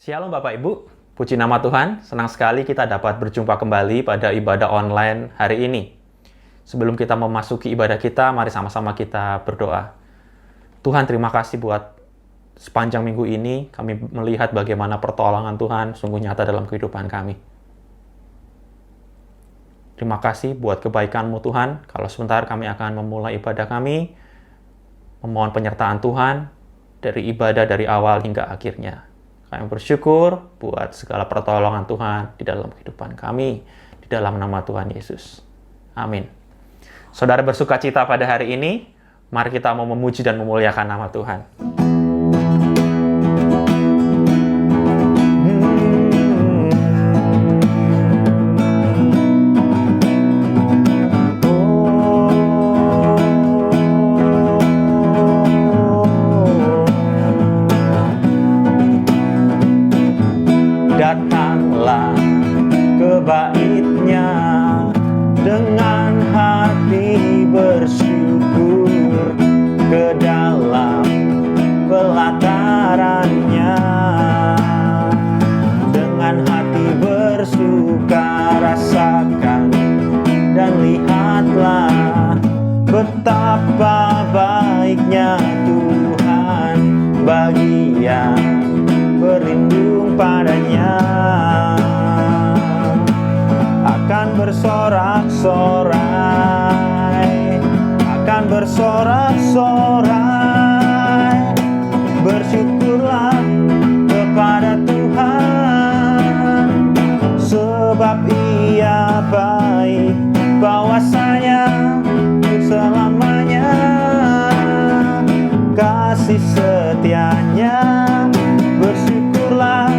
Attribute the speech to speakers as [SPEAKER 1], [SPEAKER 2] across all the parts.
[SPEAKER 1] Shalom Bapak Ibu, puji nama Tuhan, senang sekali kita dapat berjumpa kembali pada ibadah online hari ini. Sebelum kita memasuki ibadah kita, mari sama-sama kita berdoa. Tuhan, terima kasih buat sepanjang minggu ini, kami melihat bagaimana pertolongan Tuhan sungguh nyata dalam kehidupan kami. Terima kasih buat kebaikan-Mu Tuhan, kalau sebentar kami akan memulai ibadah kami, memohon penyertaan Tuhan dari ibadah dari awal hingga akhirnya. Kami bersyukur buat segala pertolongan Tuhan di dalam kehidupan kami, di dalam nama Tuhan Yesus. Amin. Saudara bersuka cita pada hari ini, mari kita mau memuji dan memuliakan nama Tuhan. Datanglah ke bait-Nya dengan hati bersyukur, ke dalam pelataran-Nya dengan hati bersuka rasakan dan lihatlah betapa baiknya Tuhan bagi yang berlindung padanya. Akan bersorak-sorai, akan bersorak-sorai, bersyukurlah kepada Tuhan, sebab Ia baik, bahwasanya untuk selamanya kasih setia-Nya. Bersyukurlah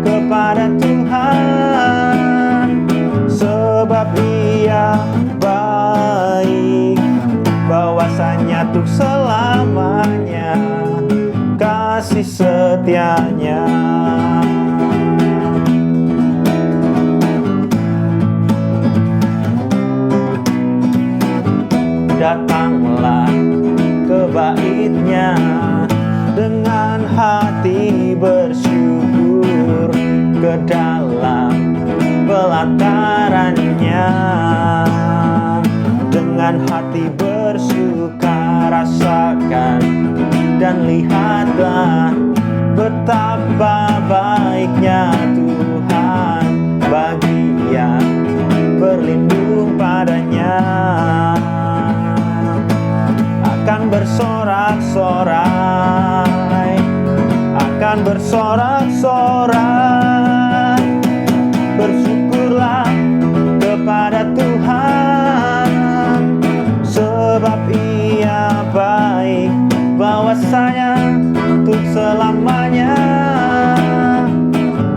[SPEAKER 1] kepada Tuhan, sebab Ia baik, bahwasanya untuk selamanya kasih setia-Nya. Datanglah ke bait-Nya dengan hati bersyukur, ke dalam pelataran-Nya dengan hati bersuka rasakan dan lihatlah betapa baiknya Tuhan bagi yang berlindung padanya. Akan bersorak-sorai, akan bersorak-sorai, bersyukurlah kepada Tuhan, sebab Ia baik, bahwasanya untuk selamanya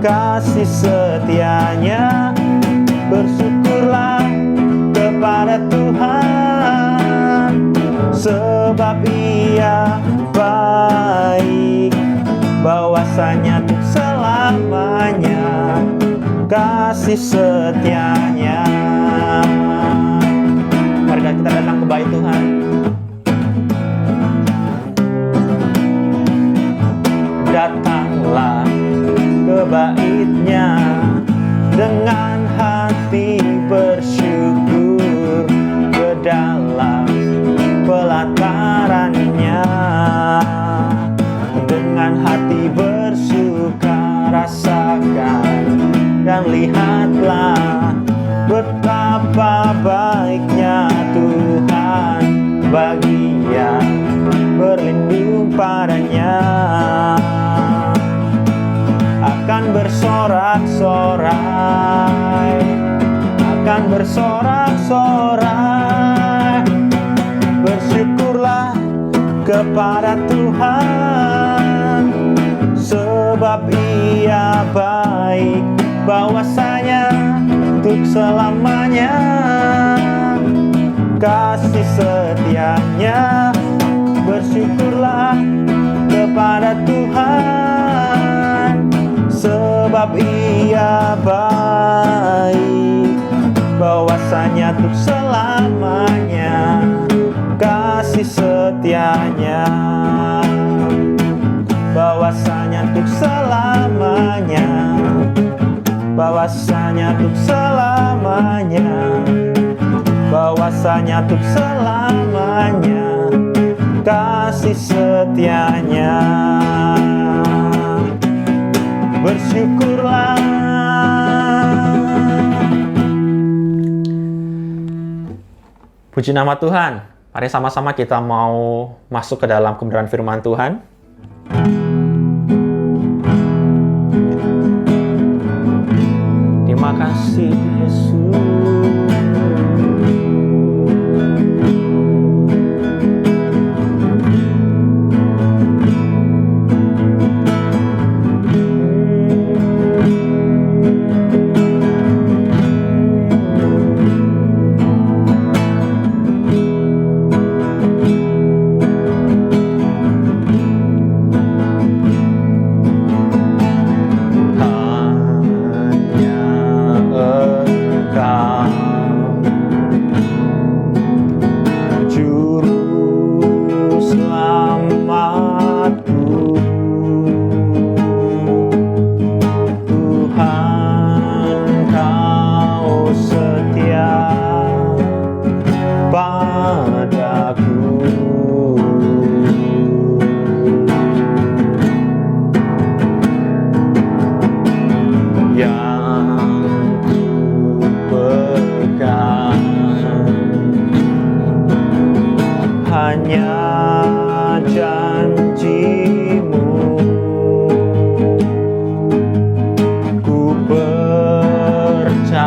[SPEAKER 1] kasih setia-Nya. Bersyukurlah kepada Tuhan, sebab Ia baik, bahwasanya untuk selamanya kasih setia-Nya. Mari kita datang ke bait Tuhan. Datanglah ke bait-Nya dengan hati bersyukur, ke dalam pelataran-Nya dengan hati bersuka rasakan dan lihatlah betapa baiknya Tuhan bagi yang berlindung padanya. Akan bersorak-sorai, akan bersorak-sorai, bersyukurlah kepada Tuhan, sebab Ia baik, bahwasanya untuk selamanya kasih setia-Nya. Bersyukurlah kepada Tuhan, sebab Ia baik, bahwasanya untuk selamanya kasih setia-Nya. bahwasanya untuk selamanya selamanya, bahwasanya untuk selamanya, bahwasanya untuk selamanya kasih setianya. Bersyukurlah. Puji nama Tuhan. Mari sama-sama kita mau masuk ke dalam kebenaran firman Tuhan. Terima kasih Yesus. Hanya janji-Mu ku percayakan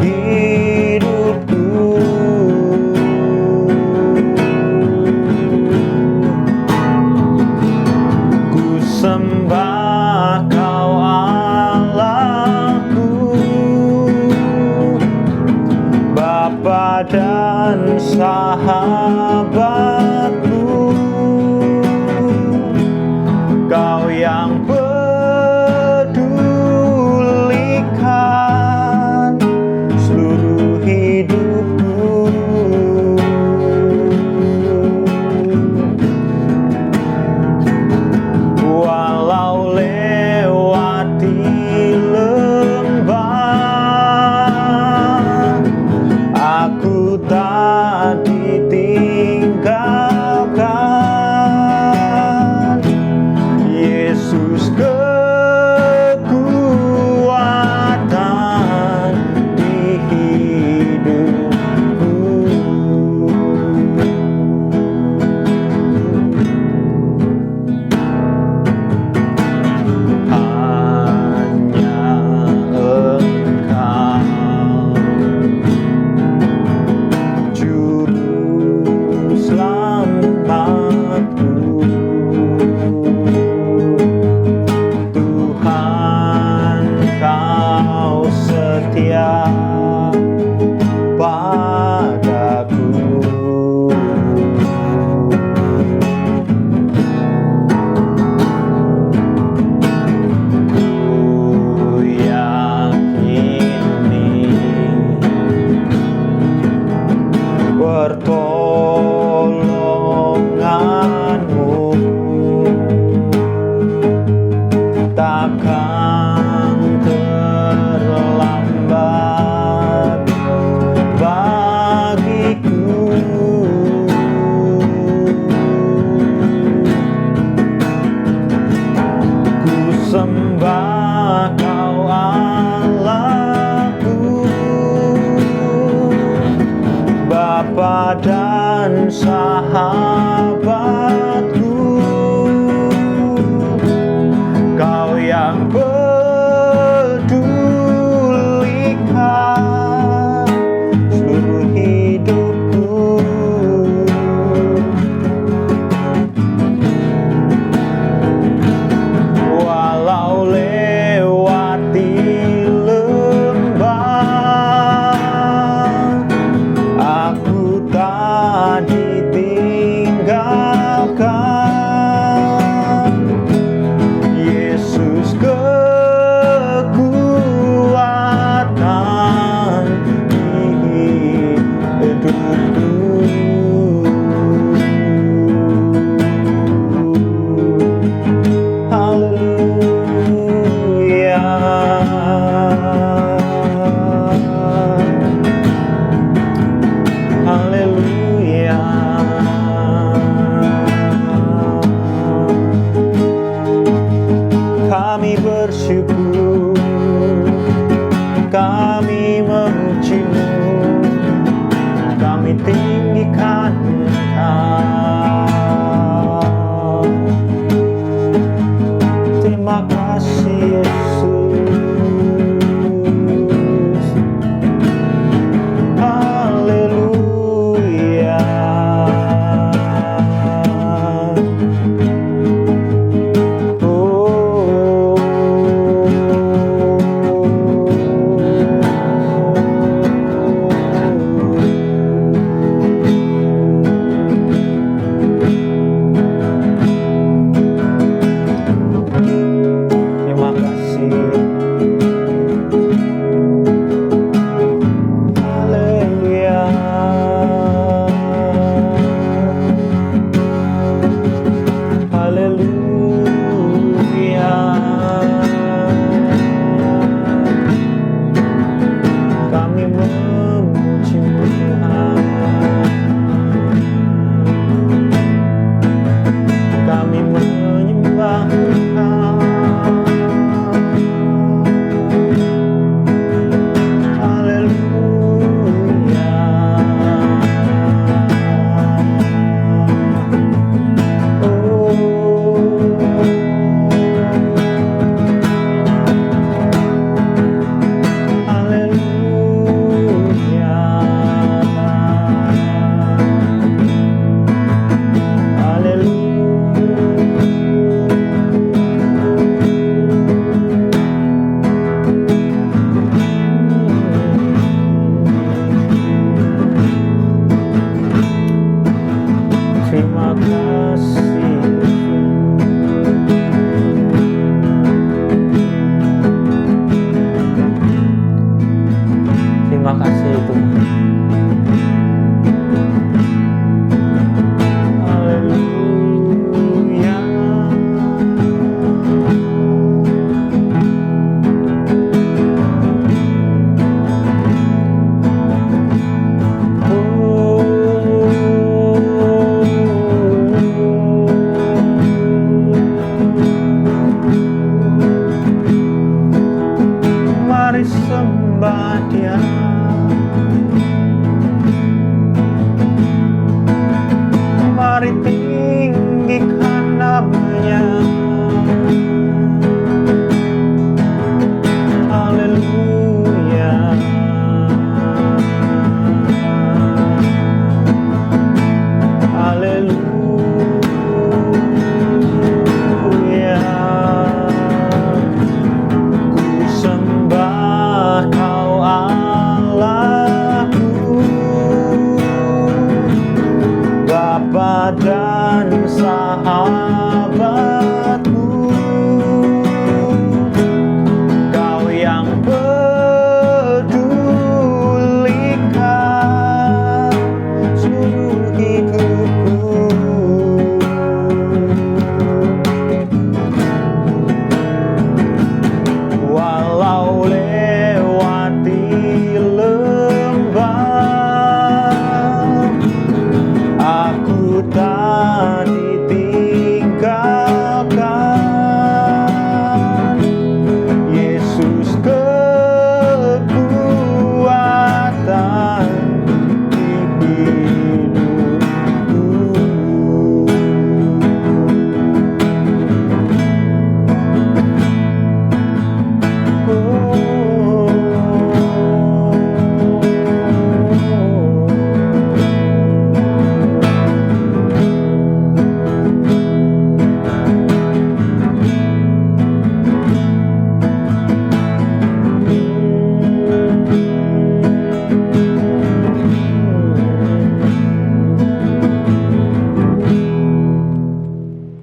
[SPEAKER 1] hidupku. Ku sembah Kau Allahku, Bapa dan sahabatku, Kau yang pedulikan seluruh hidupku. Walau lewati lembah, aku tak ditinggalkan. Yesus kekuatan di hidupku. Hanya Engkau Juru selamatku, Tuhan Kau setia padaku. Ku yakini pertolongan-Mu takkan terlambat bagiku. Ku sembah Kau Allahku, Bapa dan sahabatku, Kau yang pedulikan seluruh hidupku. Walau lewati lembah, aku tak ditinggalkan. Kami memuji-Mu, kami tinggikan Engkau. Terima kasih Yesus. Haleluya. Terima kasih. Haleluya. Haleluya. Kami memuji-Mu Tuhan. Kami menyembah Engkau. Haleluya. Terima kasih. Terima kasih Tuhan. Haleluya. Mari sembah Dia. Mari tinggikan nama-Nya. Haleluya. Haleluya. Ku sembah Kau Allahku, Bapa dan sahabatku. Kau yang pedulikan seluruh hidupku. Walau lewati lembah, aku tak ditinggalkan. Yesus kekuatan di hidupku.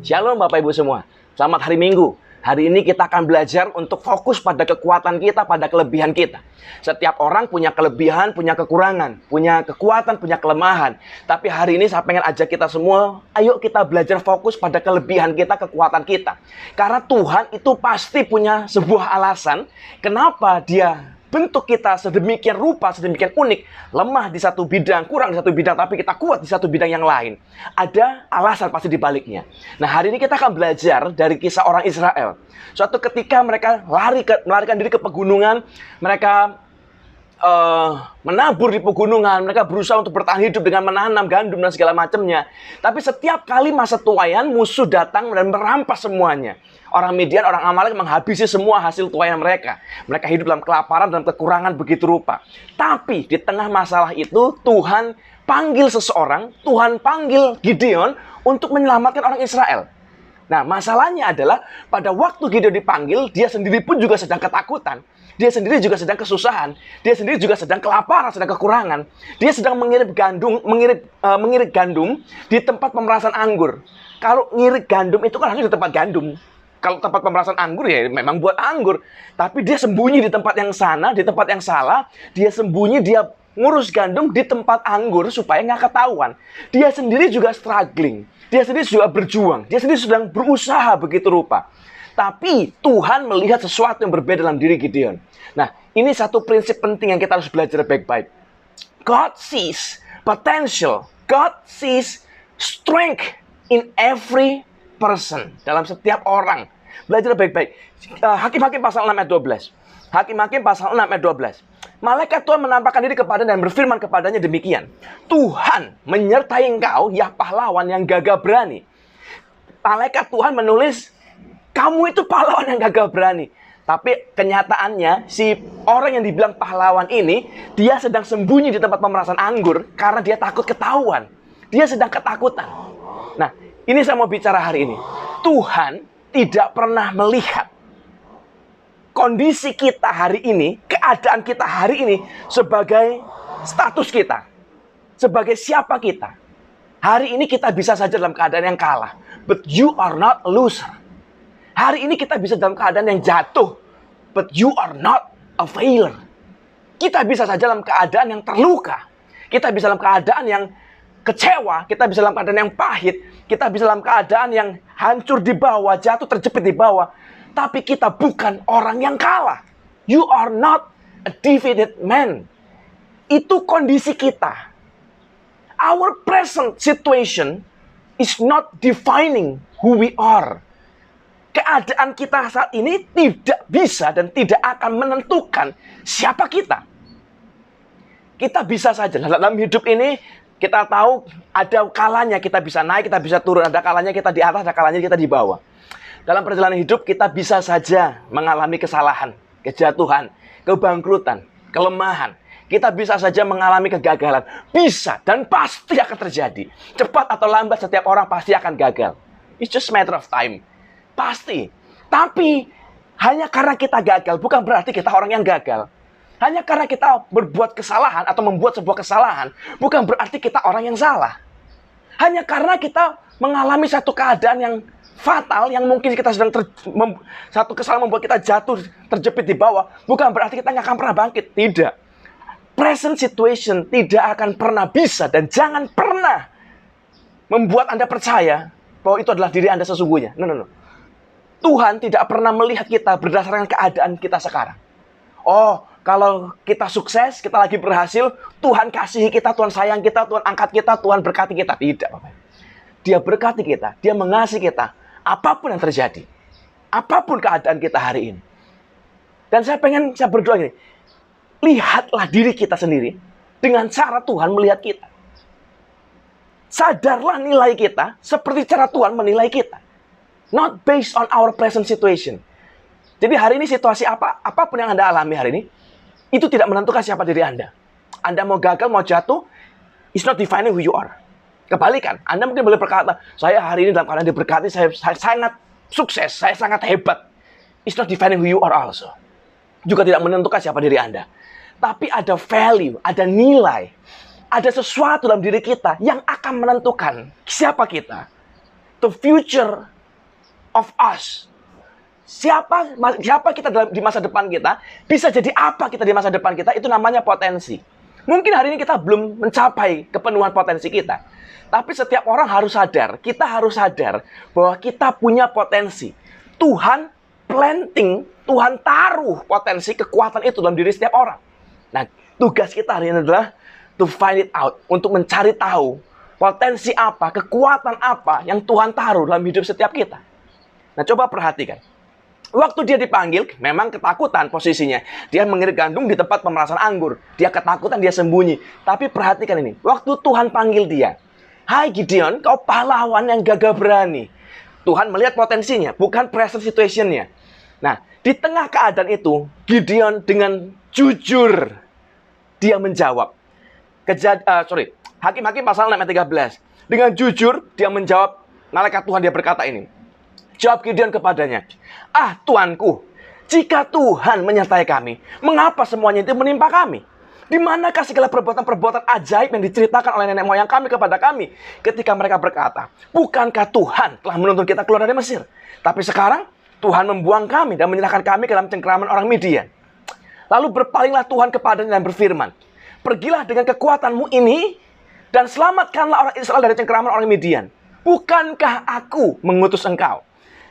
[SPEAKER 2] Shalom Bapak Ibu semua, selamat hari Minggu. Hari ini kita akan belajar untuk fokus pada kekuatan kita, pada kelebihan kita. Setiap orang punya kelebihan, punya kekurangan, punya kekuatan, punya kelemahan. Tapi hari ini saya pengen ajak kita semua, ayo kita belajar fokus pada kelebihan kita, kekuatan kita. Karena Tuhan itu pasti punya sebuah alasan kenapa Dia bentuk kita sedemikian rupa, sedemikian unik, lemah di satu bidang, kurang di satu bidang, tapi kita kuat di satu bidang yang lain. Ada alasan pasti di baliknya. Nah, hari ini kita akan belajar dari kisah orang Israel. Suatu ketika mereka melarikan diri ke pegunungan, mereka menabur di pegunungan, mereka berusaha untuk bertahan hidup dengan menanam gandum dan segala macamnya. Tapi setiap kali masa tuaian, musuh datang dan merampas semuanya. Orang Midian, orang Amalek menghabisi semua hasil tuaian mereka. Mereka hidup dalam kelaparan dan kekurangan begitu rupa. Tapi di tengah masalah itu, Tuhan panggil seseorang, Tuhan panggil Gideon untuk menyelamatkan orang Israel. Nah, masalahnya adalah pada waktu Gideon dipanggil, dia sendiri pun juga sedang ketakutan. Dia sendiri juga sedang kesusahan. Dia sendiri juga sedang kelaparan, sedang kekurangan. Dia sedang mengirit gandum di tempat pemerasan anggur. Kalau ngirit gandum itu kan harusnya di tempat gandum. Kalau tempat pemerasan anggur ya memang buat anggur. Tapi dia sembunyi di tempat yang sana, di tempat yang salah. Dia sembunyi, dia ngurus gandum di tempat anggur supaya nggak ketahuan. Dia sendiri juga struggling. Dia sendiri juga berjuang. Dia sendiri sedang berusaha begitu rupa. Tapi Tuhan melihat sesuatu yang berbeda dalam diri Gideon. Nah, ini satu prinsip penting yang kita harus belajar baik-baik. God sees potential. God sees strength in every person. Dalam setiap orang. Belajar baik-baik. Hakim-Hakim pasal 6 ayat 12. Hakim-Hakim pasal 6 ayat 12. Malaikat Tuhan menampakkan diri kepadanya dan berfirman kepadanya demikian. Tuhan menyertai engkau, ya pahlawan yang gagah berani. Malaikat Tuhan menulis, kamu itu pahlawan yang gagah berani. Tapi kenyataannya, si orang yang dibilang pahlawan ini, dia sedang sembunyi di tempat pemerasan anggur karena dia takut ketahuan. Dia sedang ketakutan. Nah, ini saya mau bicara hari ini. Tuhan tidak pernah melihat kondisi kita hari ini, keadaan kita hari ini, sebagai status kita. Sebagai siapa kita. Hari ini kita bisa saja dalam keadaan yang kalah. But you are not a loser. Hari ini kita bisa dalam keadaan yang jatuh. But you are not a failure. Kita bisa saja dalam keadaan yang terluka. Kita bisa dalam keadaan yang kecewa. Kita bisa dalam keadaan yang pahit. Kita bisa dalam keadaan yang hancur di bawah, jatuh terjepit di bawah. Tapi kita bukan orang yang kalah. You are not a defeated man. Itu kondisi kita. Our present situation is not defining who we are. Keadaan kita saat ini tidak bisa dan tidak akan menentukan siapa kita. Kita bisa saja dalam hidup ini, kita tahu ada kalanya kita bisa naik, kita bisa turun, ada kalanya kita di atas, ada kalanya kita di bawah. Dalam perjalanan hidup kita bisa saja mengalami kesalahan, kejatuhan, kebangkrutan, kelemahan. Kita bisa saja mengalami kegagalan. Bisa dan pasti akan terjadi. Cepat atau lambat setiap orang pasti akan gagal. It's just a matter of time. Pasti. Tapi hanya karena kita gagal bukan berarti kita orang yang gagal. Hanya karena kita berbuat kesalahan atau membuat sebuah kesalahan bukan berarti kita orang yang salah. Hanya karena kita mengalami satu keadaan yang fatal yang mungkin kita sedang satu kesalahan membuat kita jatuh terjepit di bawah bukan berarti kita nggak akan pernah bangkit. Tidak. Present situation tidak akan pernah bisa dan jangan pernah membuat Anda percaya bahwa itu adalah diri Anda sesungguhnya. No. Tuhan tidak pernah melihat kita berdasarkan keadaan kita sekarang. Oh, kalau kita sukses, kita lagi berhasil, Tuhan kasihi kita, Tuhan sayang kita, Tuhan angkat kita, Tuhan berkati kita. Tidak, Bapak. Dia berkati kita, Dia mengasihi kita. Apapun yang terjadi. Apapun keadaan kita hari ini. Dan saya berdoa gini. Lihatlah diri kita sendiri dengan cara Tuhan melihat kita. Sadarlah nilai kita seperti cara Tuhan menilai kita. Not based on our present situation. Jadi hari ini situasi apapun yang Anda alami hari ini, itu tidak menentukan siapa diri Anda. Anda mau gagal, mau jatuh, it's not defining who you are. Kebalikan, Anda mungkin boleh berkata, saya hari ini dalam keadaan diberkati, saya sangat sukses, saya sangat hebat. It's not defining who you are also. Juga tidak menentukan siapa diri Anda. Tapi ada value, ada nilai, ada sesuatu dalam diri kita yang akan menentukan siapa kita. The future of us. Siapa kita di masa depan kita, bisa jadi apa kita di masa depan kita, itu namanya potensi. Mungkin hari ini kita belum mencapai kepenuhan potensi kita. Tapi setiap orang harus sadar, kita harus sadar bahwa kita punya potensi. Tuhan planting, Tuhan taruh potensi kekuatan itu dalam diri setiap orang. Nah, tugas kita hari ini adalah to find it out, untuk mencari tahu potensi apa, kekuatan apa yang Tuhan taruh dalam hidup setiap kita. Nah, coba perhatikan. Waktu dia dipanggil, memang ketakutan posisinya. Dia mengirit gandum di tempat pemerasan anggur. Dia ketakutan, dia sembunyi. Tapi perhatikan ini. Waktu Tuhan panggil dia, "Hai Gideon, kau pahlawan yang gagah berani." Tuhan melihat potensinya, bukan present situation-nya. Nah, di tengah keadaan itu, Gideon dengan jujur, dia menjawab. Hakim-Hakim pasal 6 ayat 13. Dengan jujur, dia menjawab, malaikat Tuhan dia berkata ini. Jawab Gideon kepadanya, "Ah, Tuanku, jika Tuhan menyertai kami, mengapa semuanya itu menimpa kami? Di manakah segala perbuatan-perbuatan ajaib yang diceritakan oleh nenek moyang kami kepada kami ketika mereka berkata, bukankah Tuhan telah menuntun kita keluar dari Mesir? Tapi sekarang Tuhan membuang kami dan menyerahkan kami ke dalam cengkeraman orang Midian." Lalu berpalinglah Tuhan kepadanya dan berfirman, "Pergilah dengan kekuatanmu ini dan selamatkanlah orang Israel dari cengkeraman orang Midian. Bukankah aku mengutus engkau?"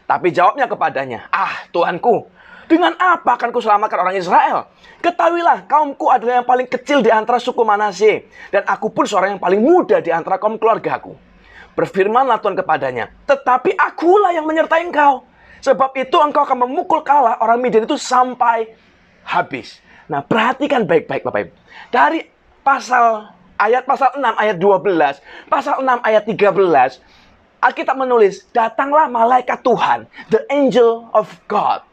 [SPEAKER 2] Tapi jawabnya kepadanya, "Ah, Tuanku, dengan apa akan kuselamatkan orang Israel? Ketahuilah, kaumku adalah yang paling kecil di antara suku Manasye, dan aku pun seorang yang paling muda di antara kaum keluargaku." Berfirmanlah Tuhan kepadanya, "Tetapi akulah yang menyertai engkau. Sebab itu engkau akan memukul kalah orang Midian itu sampai habis." Nah, perhatikan baik-baik Bapak Ibu. Dari pasal 6 ayat 12, pasal 6 ayat 13, Alkitab menulis, datanglah malaikat Tuhan, the angel of God,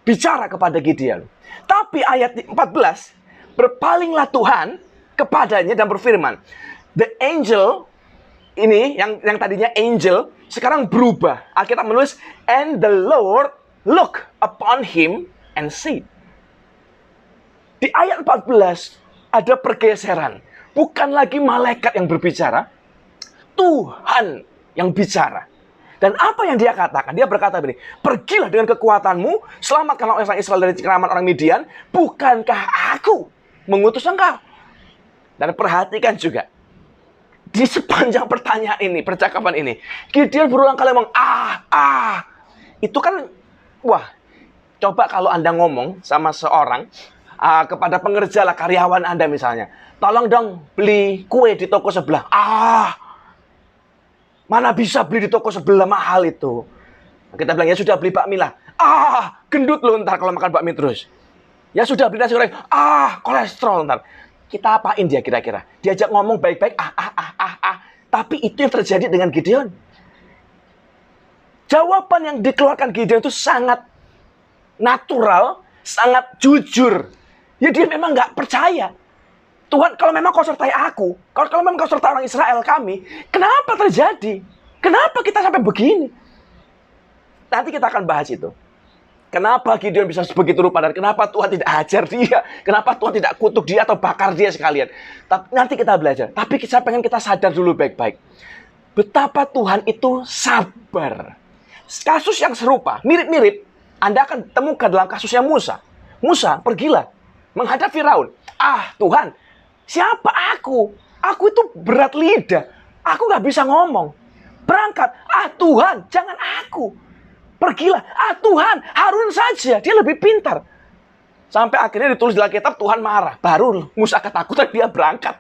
[SPEAKER 2] bicara kepada Gideon. Tapi ayat 14, berpalinglah Tuhan kepadanya dan berfirman. The angel ini, yang tadinya angel, sekarang berubah. Alkitab menulis, and the Lord look upon him and said. Di ayat 14, ada pergeseran. Bukan lagi malaikat yang berbicara, Tuhan yang bicara. Dan apa yang dia katakan? Dia berkata begini, "Pergilah dengan kekuatanmu, selamatkanlah orang Israel dari cengkeraman orang Midian. Bukankah aku mengutus engkau?" Dan perhatikan juga, di sepanjang pertanyaan ini, percakapan ini, Gideon berulang kali ngomong, Itu kan, wah, coba kalau Anda ngomong sama seorang, kepada pengerja lah, karyawan Anda misalnya, "Tolong dong beli kue di toko sebelah." Mana bisa beli di toko sebelah, mahal itu. Kita bilang, "Ya sudah, beli bakmi lah." Gendut lo ntar kalau makan bakmi terus. "Ya sudah, beli nasi goreng." Kolesterol ntar. Kita apain dia kira-kira? Diajak ngomong baik-baik, Tapi itu yang terjadi dengan Gideon. Jawaban yang dikeluarkan Gideon itu sangat natural, sangat jujur. Ya dia memang nggak percaya. "Tuhan, kalau memang kau sertai aku, kalau memang kau sertai orang Israel kami, kenapa terjadi? Kenapa kita sampai begini?" Nanti kita akan bahas itu. Kenapa Gideon bisa begitu rupa, dan kenapa Tuhan tidak ajar dia? Kenapa Tuhan tidak kutuk dia atau bakar dia sekalian? Tapi nanti kita belajar. Tapi saya pengen kita sadar dulu baik-baik. Betapa Tuhan itu sabar. Kasus yang serupa, mirip-mirip, Anda akan temukan dalam kasusnya Musa. Musa, pergilah menghadap Firaun. Tuhan, siapa aku? Aku itu berat lidah. Aku nggak bisa ngomong. Berangkat. Tuhan, jangan aku. Pergilah. Tuhan, Harun saja. Dia lebih pintar. Sampai akhirnya ditulis dalam kitab, Tuhan marah. Baru Musa ketakutan, dia berangkat.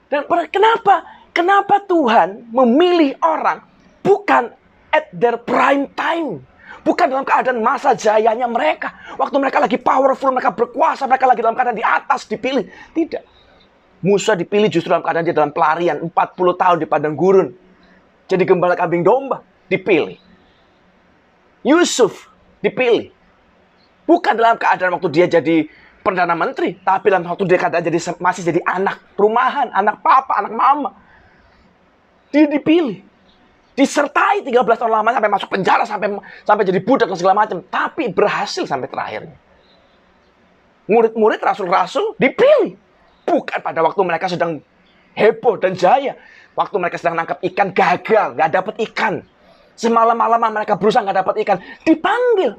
[SPEAKER 2] Dan kenapa? Kenapa Tuhan memilih orang bukan at their prime time? Bukan dalam keadaan masa jayanya mereka. Waktu mereka lagi powerful, mereka berkuasa, mereka lagi dalam keadaan di atas, dipilih. Tidak. Musa dipilih justru dalam keadaan dia dalam pelarian. 40 tahun di padang gurun. Jadi gembala kambing domba. Dipilih. Yusuf dipilih. Bukan dalam keadaan waktu dia jadi Perdana Menteri. Tapi dalam waktu dia keadaan masih jadi anak rumahan, anak papa, anak mama. Dia dipilih. Disertai 13 tahun lamanya sampai masuk penjara, sampai jadi budak dan segala macam. Tapi berhasil sampai terakhirnya. Murid-murid, rasul-rasul dipilih. Bukan pada waktu mereka sedang heboh dan jaya. Waktu mereka sedang nangkap ikan, gagal, nggak dapat ikan. Semalam-malaman mereka berusaha nggak dapat ikan. Dipanggil.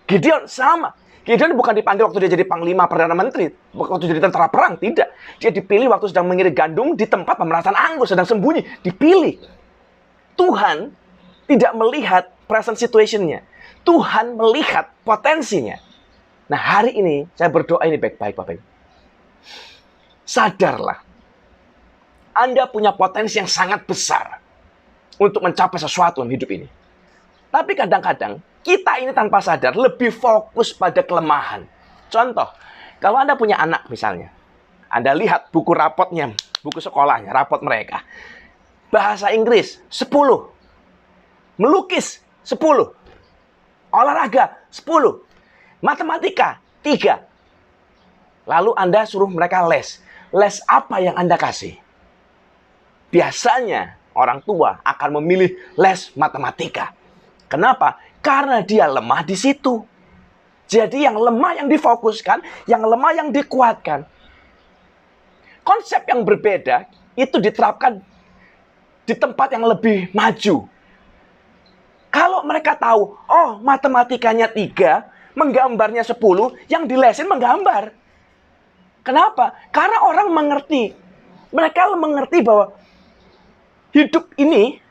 [SPEAKER 2] Gideon sama. Gideon bukan dipanggil waktu dia jadi panglima Perdana Menteri. Waktu jadi tentara perang, tidak. Dia dipilih waktu sedang mengirit gandum di tempat pemerasan anggur, sedang sembunyi. Dipilih. Tuhan tidak melihat present situation-nya. Tuhan melihat potensinya. Nah, hari ini saya berdoa ini baik-baik, Bapak Ibu. Sadarlah, Anda punya potensi yang sangat besar untuk mencapai sesuatu dalam hidup ini. Tapi kadang-kadang, kita ini tanpa sadar lebih fokus pada kelemahan. Contoh, kalau Anda punya anak misalnya, Anda lihat buku rapotnya, buku sekolahnya, rapot mereka. Bahasa Inggris, 10. Melukis, 10. Olahraga, 10. Matematika, 3. Lalu Anda suruh mereka les. Les apa yang Anda kasih? Biasanya orang tua akan memilih les matematika. Kenapa? Karena dia lemah di situ. Jadi yang lemah yang difokuskan, yang lemah yang dikuatkan. Konsep yang berbeda itu diterapkan di tempat yang lebih maju. Kalau mereka tahu, oh matematikanya 3, menggambarnya 10, yang dilesin menggambar. Kenapa? Karena orang mengerti. Mereka mengerti bahwa hidup ini,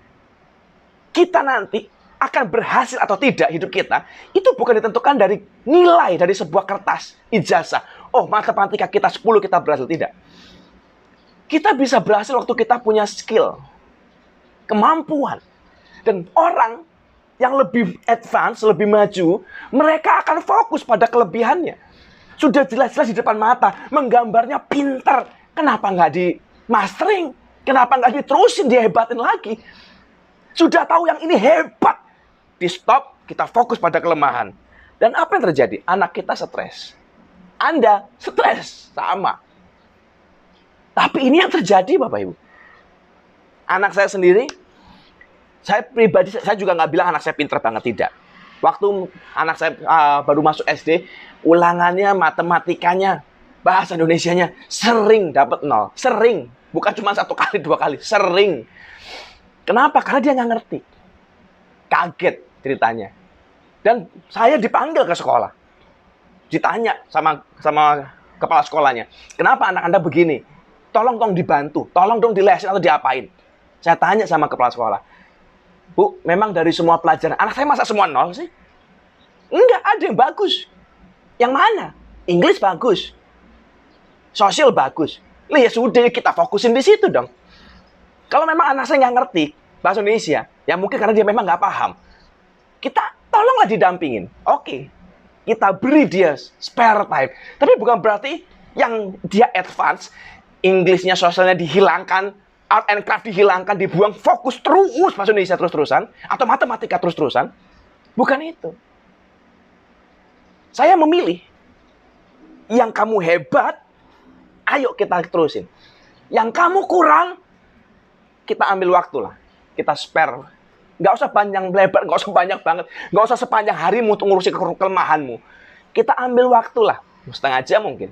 [SPEAKER 2] kita nanti akan berhasil atau tidak hidup kita, itu bukan ditentukan dari nilai dari sebuah kertas, ijazah. Oh, matematika kita 10, kita berhasil. Tidak. Kita bisa berhasil waktu kita punya skill, kemampuan. Dan orang yang lebih advance, lebih maju, mereka akan fokus pada kelebihannya. Sudah jelas-jelas di depan mata, menggambarnya pintar. Kenapa nggak di mastering? Kenapa nggak diterusin, dihebatin lagi? Sudah tahu yang ini hebat. Di stop, kita fokus pada kelemahan. Dan apa yang terjadi? Anak kita stres. Anda stres, sama. Tapi ini yang terjadi, Bapak Ibu. Anak saya sendiri, saya pribadi, saya juga nggak bilang anak saya pintar banget, tidak. Waktu anak saya baru masuk SD, ulangannya, matematikanya, bahasa Indonesianya sering dapat 0. Sering. Bukan cuma 1 kali, 2 kali. Sering. Kenapa? Karena dia nggak ngerti. Kaget ceritanya. Dan saya dipanggil ke sekolah. Ditanya sama kepala sekolahnya. Kenapa anak Anda begini? Tolong dong dibantu. Tolong dong dilesin atau diapain. Saya tanya sama kepala sekolah. Bu, memang dari semua pelajaran, anak saya masa semua 0 sih? Enggak, ada yang bagus. Yang mana? Inggris bagus. Sosial bagus. Lah ya sudah, kita fokusin di situ dong. Kalau memang anak saya nggak ngerti bahasa Indonesia, ya mungkin karena dia memang nggak paham. Kita tolonglah didampingin. Oke, kita beri dia spare time. Tapi bukan berarti yang dia advance, Inggrisnya, sosialnya dihilangkan, art and craft dihilangkan, dibuang, fokus terus bahasa Indonesia terus-terusan, atau matematika terus-terusan. Bukan itu. Saya memilih. Yang kamu hebat, ayo kita terusin. Yang kamu kurang, kita ambil waktu lah. Kita spare. Nggak usah panjang lebar, nggak usah banyak banget. Nggak usah sepanjang harimu untuk ngurusin kelemahanmu. Kita ambil waktu lah. Setengah jam mungkin.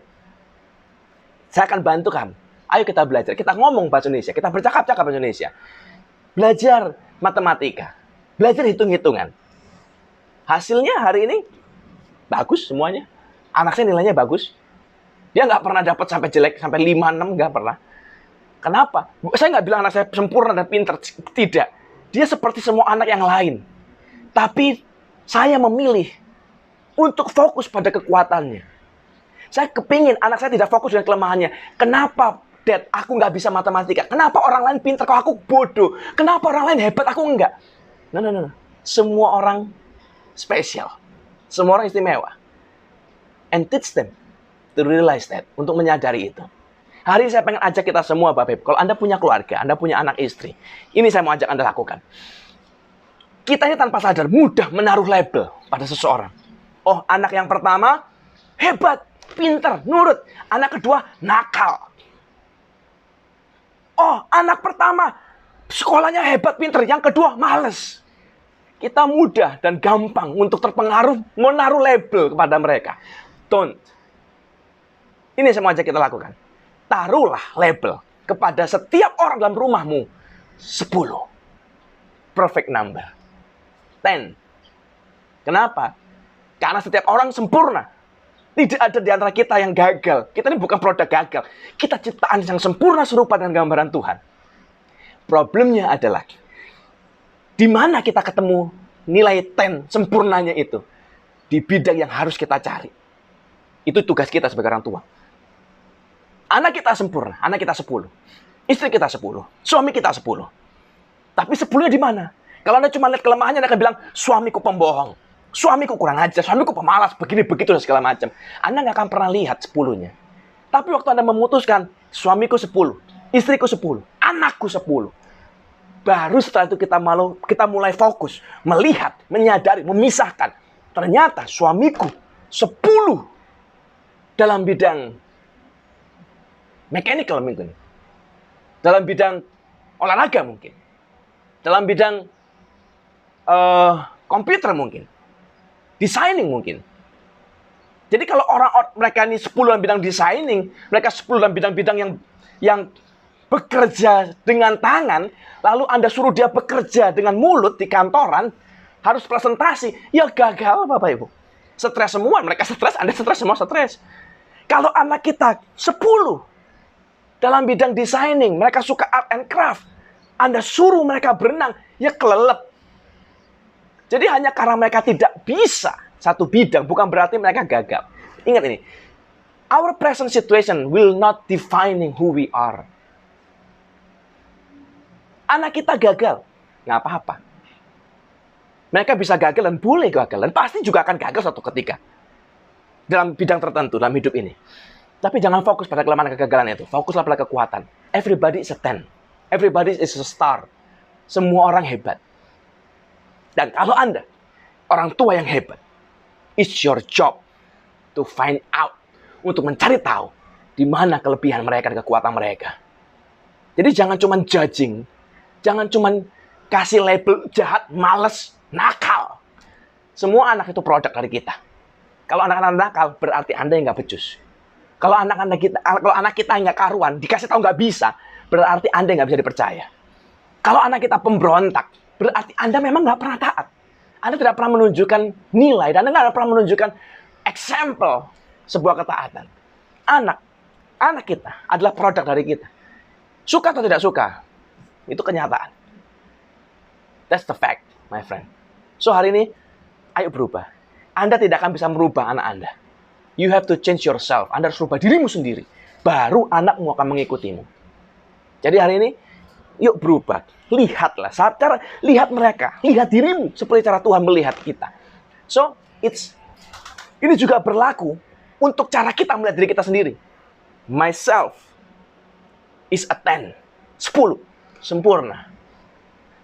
[SPEAKER 2] Saya akan bantu kamu. Ayo kita belajar. Kita ngomong bahasa Indonesia. Kita bercakap-cakap bahasa Indonesia. Belajar matematika. Belajar hitung-hitungan. Hasilnya hari ini bagus semuanya. Anak saya nilainya bagus. Dia nggak pernah dapat sampai jelek, sampai 5, 6, nggak pernah. Kenapa? Saya nggak bilang anak saya sempurna dan pintar. Tidak. Dia seperti semua anak yang lain. Tapi saya memilih untuk fokus pada kekuatannya. Saya kepingin anak saya tidak fokus dengan kelemahannya. Kenapa, Dad, aku nggak bisa matematika? Kenapa orang lain pintar, kok aku bodoh? Kenapa orang lain hebat, aku enggak? No. Semua orang spesial. Semua orang istimewa. And teach them to realize that. Untuk menyadari itu. Hari ini saya pengen ajak kita semua, Bapak Ibu. Kalau Anda punya keluarga, Anda punya anak istri. Ini saya mau ajak Anda lakukan. Kita ini tanpa sadar mudah menaruh label pada seseorang. Oh, anak yang pertama hebat, pintar, nurut. Anak kedua nakal. Oh, anak pertama sekolahnya hebat, pintar. Yang kedua males. Kita mudah dan gampang untuk terpengaruh menaruh label kepada mereka. Don't. Ini saya mau ajak kita lakukan. Taruhlah label kepada setiap orang dalam rumahmu. 10. Perfect number. 10. Kenapa? Karena setiap orang sempurna. Tidak ada di antara kita yang gagal. Kita ini bukan produk gagal. Kita ciptaan yang sempurna serupa dengan gambaran Tuhan. Problemnya adalah di mana kita ketemu nilai 10 sempurnanya itu di bidang yang harus kita cari. Itu tugas kita sebagai orang tua. Anak kita sempurna, anak kita 10. Istri kita 10, suami kita 10. Tapi 10-nya di mana? Kalau Anda cuma lihat kelemahannya, Anda akan bilang, suamiku pembohong, suamiku kurang ajar, suamiku pemalas, begini-begitu, dan segala macam. Anda nggak akan pernah lihat 10-nya. Tapi waktu Anda memutuskan, suamiku 10, istriku 10, anakku 10. Baru setelah itu kita mulai fokus, melihat, menyadari, memisahkan. Ternyata suamiku 10 dalam bidang mechanical mungkin, dalam bidang olahraga mungkin, dalam bidang komputer mungkin, designing mungkin. Jadi kalau mereka ini 10 dalam bidang designing, mereka 10 dalam bidang-bidang yang bekerja dengan tangan, lalu Anda suruh dia bekerja dengan mulut di kantoran, harus presentasi, ya gagal Bapak Ibu. Stres semua, mereka stres, Anda stres, semua stres. Kalau anak kita 10 dalam bidang designing, mereka suka art and craft, Anda suruh mereka berenang, ya kelelep. Jadi hanya karena mereka tidak bisa satu bidang, bukan berarti mereka gagal. Ingat ini, our present situation will not defining who we are. Anak kita gagal, nggak apa-apa. Mereka bisa gagal dan boleh gagal, dan pasti juga akan gagal suatu ketika. Dalam bidang tertentu, dalam hidup ini. Tapi jangan fokus pada kelemahan dan kegagalan itu. Fokuslah pada kekuatan. Everybody is a 10. Everybody is a star. Semua orang hebat. Dan kalau Anda, orang tua yang hebat, it's your job to find out. Untuk mencari tahu di mana kelebihan mereka dan kekuatan mereka. Jadi jangan cuma judging. Jangan cuma kasih label jahat, males, nakal. Semua anak itu produk dari kita. Kalau anak-anak nakal, berarti Anda yang nggak becus. Kalau anak kita nggak karuan, dikasih tahu nggak bisa, berarti Anda nggak bisa dipercaya. Kalau anak kita pemberontak, berarti Anda memang nggak pernah taat. Anda tidak pernah menunjukkan nilai, dan Anda nggak pernah menunjukkan example sebuah ketaatan. Anak kita adalah produk dari kita. Suka atau tidak suka, itu kenyataan. That's the fact, my friend. So hari ini, ayo berubah. Anda tidak akan bisa merubah anak Anda. You have to change yourself. Anda harus rubah dirimu sendiri. Baru anakmu akan mengikutimu. Jadi hari ini, yuk berubah. Lihatlah. Lihat mereka. Lihat dirimu. Seperti cara Tuhan melihat kita. So, ini juga berlaku untuk cara kita melihat diri kita sendiri. Myself is a 10. 10. Sempurna.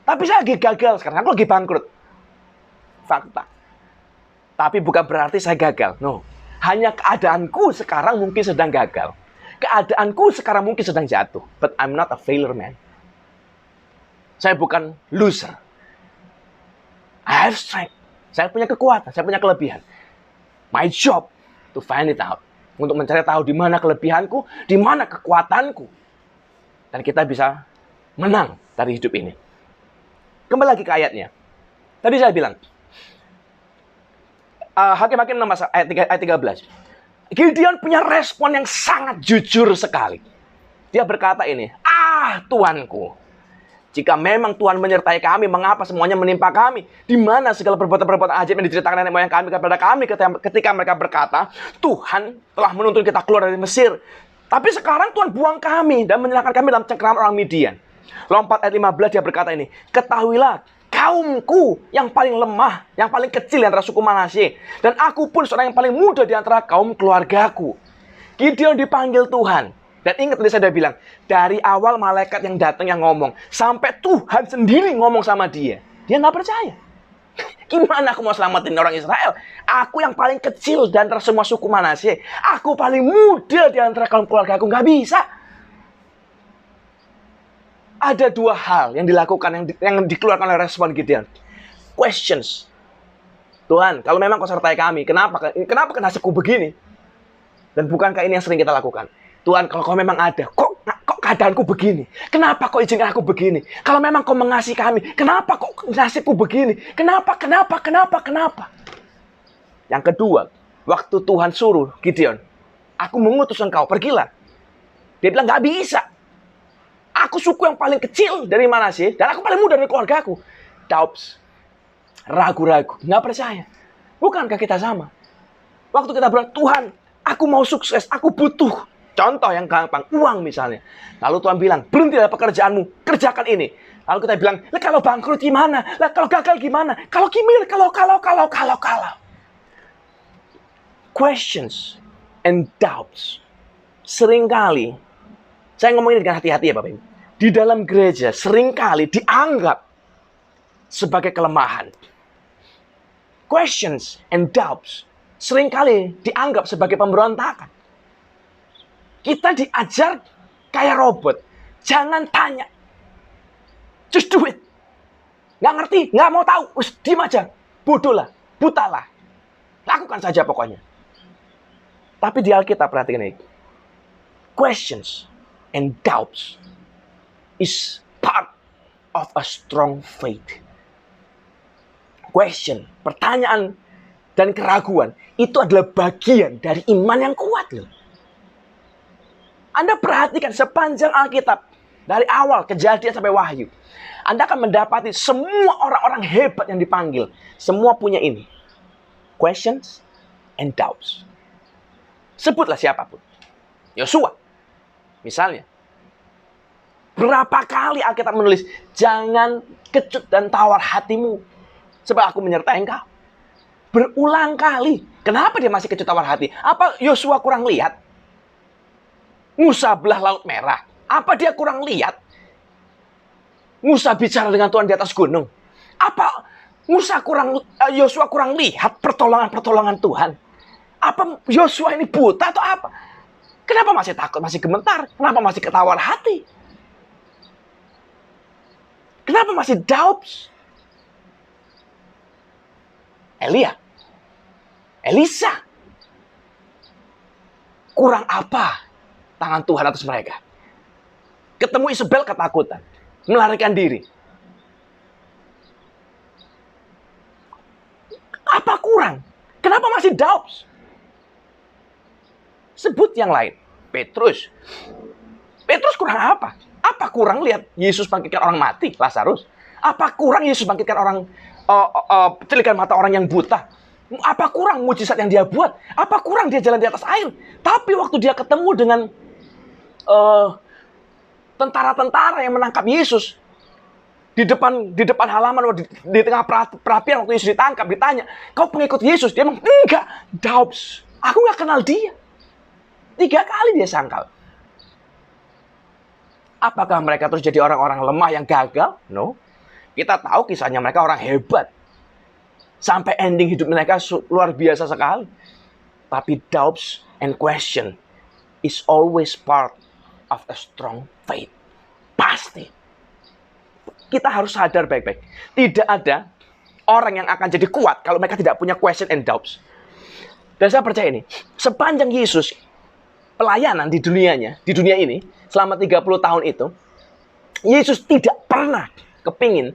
[SPEAKER 2] Tapi saya lagi gagal sekarang. Aku lagi bangkrut. Fakta. Tapi bukan berarti saya gagal. No. Hanya keadaanku sekarang mungkin sedang gagal. Keadaanku sekarang mungkin sedang jatuh. But I'm not a failure, man. Saya bukan loser. I have strength. Saya punya kekuatan. Saya punya kelebihan. My job to find it out. Untuk mencari tahu di mana kelebihanku, di mana kekuatanku. Dan kita bisa menang dari hidup ini. Kembali lagi ke ayatnya. Tadi saya bilang, Hakim-Hakim 6 ayat 13. Gideon punya respon yang sangat jujur sekali. Dia berkata ini, Tuanku, jika memang Tuhan menyertai kami, mengapa semuanya menimpa kami? Di mana segala perbuatan-perbuatan ajaib yang diceritakan nenek moyang kami kepada kami ketika mereka berkata, Tuhan telah menuntun kita keluar dari Mesir. Tapi sekarang Tuhan buang kami dan menyerahkan kami dalam cengkraman orang Midian. Lompat ayat 15 dia berkata ini, ketahuilah, kaumku yang paling lemah, yang paling kecil di antara suku Manasye, dan aku pun seorang yang paling muda di antara kaum keluargaku. Gideon dipanggil Tuhan. Dan ingat tadi saya sudah bilang, dari awal malaikat yang datang yang ngomong, sampai Tuhan sendiri ngomong sama dia. Dia nggak percaya. Gimana aku mau selamatin orang Israel? Aku yang paling kecil di antara semua suku Manasye. Aku paling muda di antara kaum keluargaku. Nggak bisa. Ada dua hal yang dilakukan, yang dikeluarkan oleh respon Gideon. Questions. Tuhan, kalau memang kau sertai kami, kenapa nasibku begini? Dan bukankah ini yang sering kita lakukan? Tuhan, kalau kau memang ada, kok keadaanku begini? Kenapa kau izinkan aku begini? Kalau memang kau mengasihi kami, kenapa kok nasibku begini? Kenapa? Yang kedua, waktu Tuhan suruh Gideon, aku mengutus engkau, pergilah. Dia bilang, nggak bisa. Aku suku yang paling kecil dari Manasye, dan aku paling muda dari keluargaku. Daups. ragu-ragu, nggak percaya. Bukankah kita sama? Waktu kita bilang, Tuhan, aku mau sukses, aku butuh. Contoh yang gampang, uang misalnya. Lalu Tuhan bilang, berhenti dari pekerjaanmu, kerjakan ini. Lalu kita bilang, lah kalau bangkrut gimana? Lah kalau gagal gimana? Kalau gimana? Kalau. Questions and doubts. Seringkali, saya ngomongin dengan hati-hati ya Bapak Ibu. Di dalam gereja seringkali dianggap sebagai kelemahan. Questions and doubts seringkali dianggap sebagai pemberontakan. Kita diajar kayak robot. Jangan tanya. Just do it. Nggak ngerti, nggak mau tahu. Wis, diam aja. Bodoh lah, buta lah. Lakukan saja pokoknya. Tapi di Alkitab perhatikan ini. Questions and doubts is part of a strong faith. Question, pertanyaan, dan keraguan itu adalah bagian dari iman yang kuat loh. Anda perhatikan sepanjang Alkitab, dari awal Kejadian sampai Wahyu, Anda akan mendapati semua orang-orang hebat yang dipanggil, semua punya ini. Questions and doubts. Sebutlah siapapun. Yosua, misalnya. Berapa kali Alkitab menulis, jangan kecut dan tawar hatimu, sebab aku menyertai engkau. Berulang kali. Kenapa dia masih kecut tawar hati? Apa Yosua kurang lihat? Musa belah Laut Merah. Apa dia kurang lihat? Musa bicara dengan Tuhan di atas gunung. Apa Yosua kurang lihat pertolongan-pertolongan Tuhan? Apa Yosua ini buta atau apa? Kenapa masih takut, masih gemetar? Kenapa masih ketawar hati? Kenapa masih doubts? Elisa. Kurang apa tangan Tuhan atas mereka? Ketemu Isabel ketakutan, melarikan diri. Apa kurang? Kenapa masih doubts? Sebut yang lain. Petrus kurang apa? Apa kurang lihat Yesus bangkitkan orang mati, Lazarus? Apa kurang Yesus bangkitkan orang, pecahkan mata orang yang buta? Apa kurang mujizat yang dia buat? Apa kurang dia jalan di atas air? Tapi waktu dia ketemu dengan tentara-tentara yang menangkap Yesus di depan halaman, di tengah perapian waktu Yesus ditangkap, ditanya, kau pengikut Yesus? Dia bilang, enggak, doubts. Aku nggak kenal dia. 3 kali dia sangkal. Apakah mereka terus jadi orang-orang lemah yang gagal? No. Kita tahu kisahnya mereka orang hebat. Sampai ending hidup mereka luar biasa sekali. Tapi doubts and question is always part of a strong faith. Pasti. Kita harus sadar baik-baik. Tidak ada orang yang akan jadi kuat kalau mereka tidak punya question and doubts. Dan saya percaya ini. Sepanjang Yesus pelayanan di dunia ini, selama 30 tahun itu, Yesus tidak pernah kepingin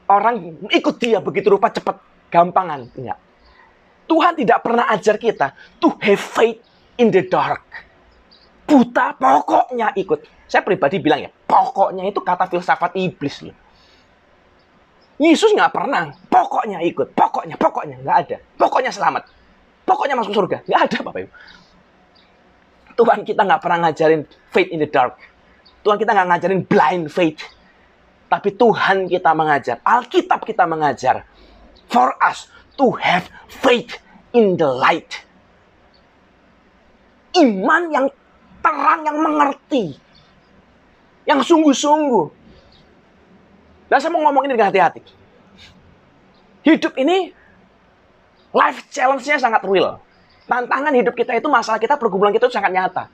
[SPEAKER 2] orang ikut dia begitu rupa cepat, gampangan. Enggak. Tuhan tidak pernah ajar kita to have faith in the dark. Buta, pokoknya ikut. Saya pribadi bilang ya, pokoknya itu kata filsafat iblis loh. Yesus nggak pernah, pokoknya ikut, pokoknya, nggak ada. Pokoknya selamat, pokoknya masuk surga, nggak ada Bapak Ibu. Tuhan kita nggak pernah ngajarin faith in the dark. Tuhan kita nggak ngajarin blind faith. Tapi Tuhan kita mengajar, Alkitab kita mengajar, for us to have faith in the light. Iman yang terang, yang mengerti, yang sungguh-sungguh. Dan saya mau ngomong ini dengan hati-hati. Hidup ini, life challenge-nya sangat real. Tantangan hidup kita itu, masalah kita, pergumulan kita itu sangat nyata.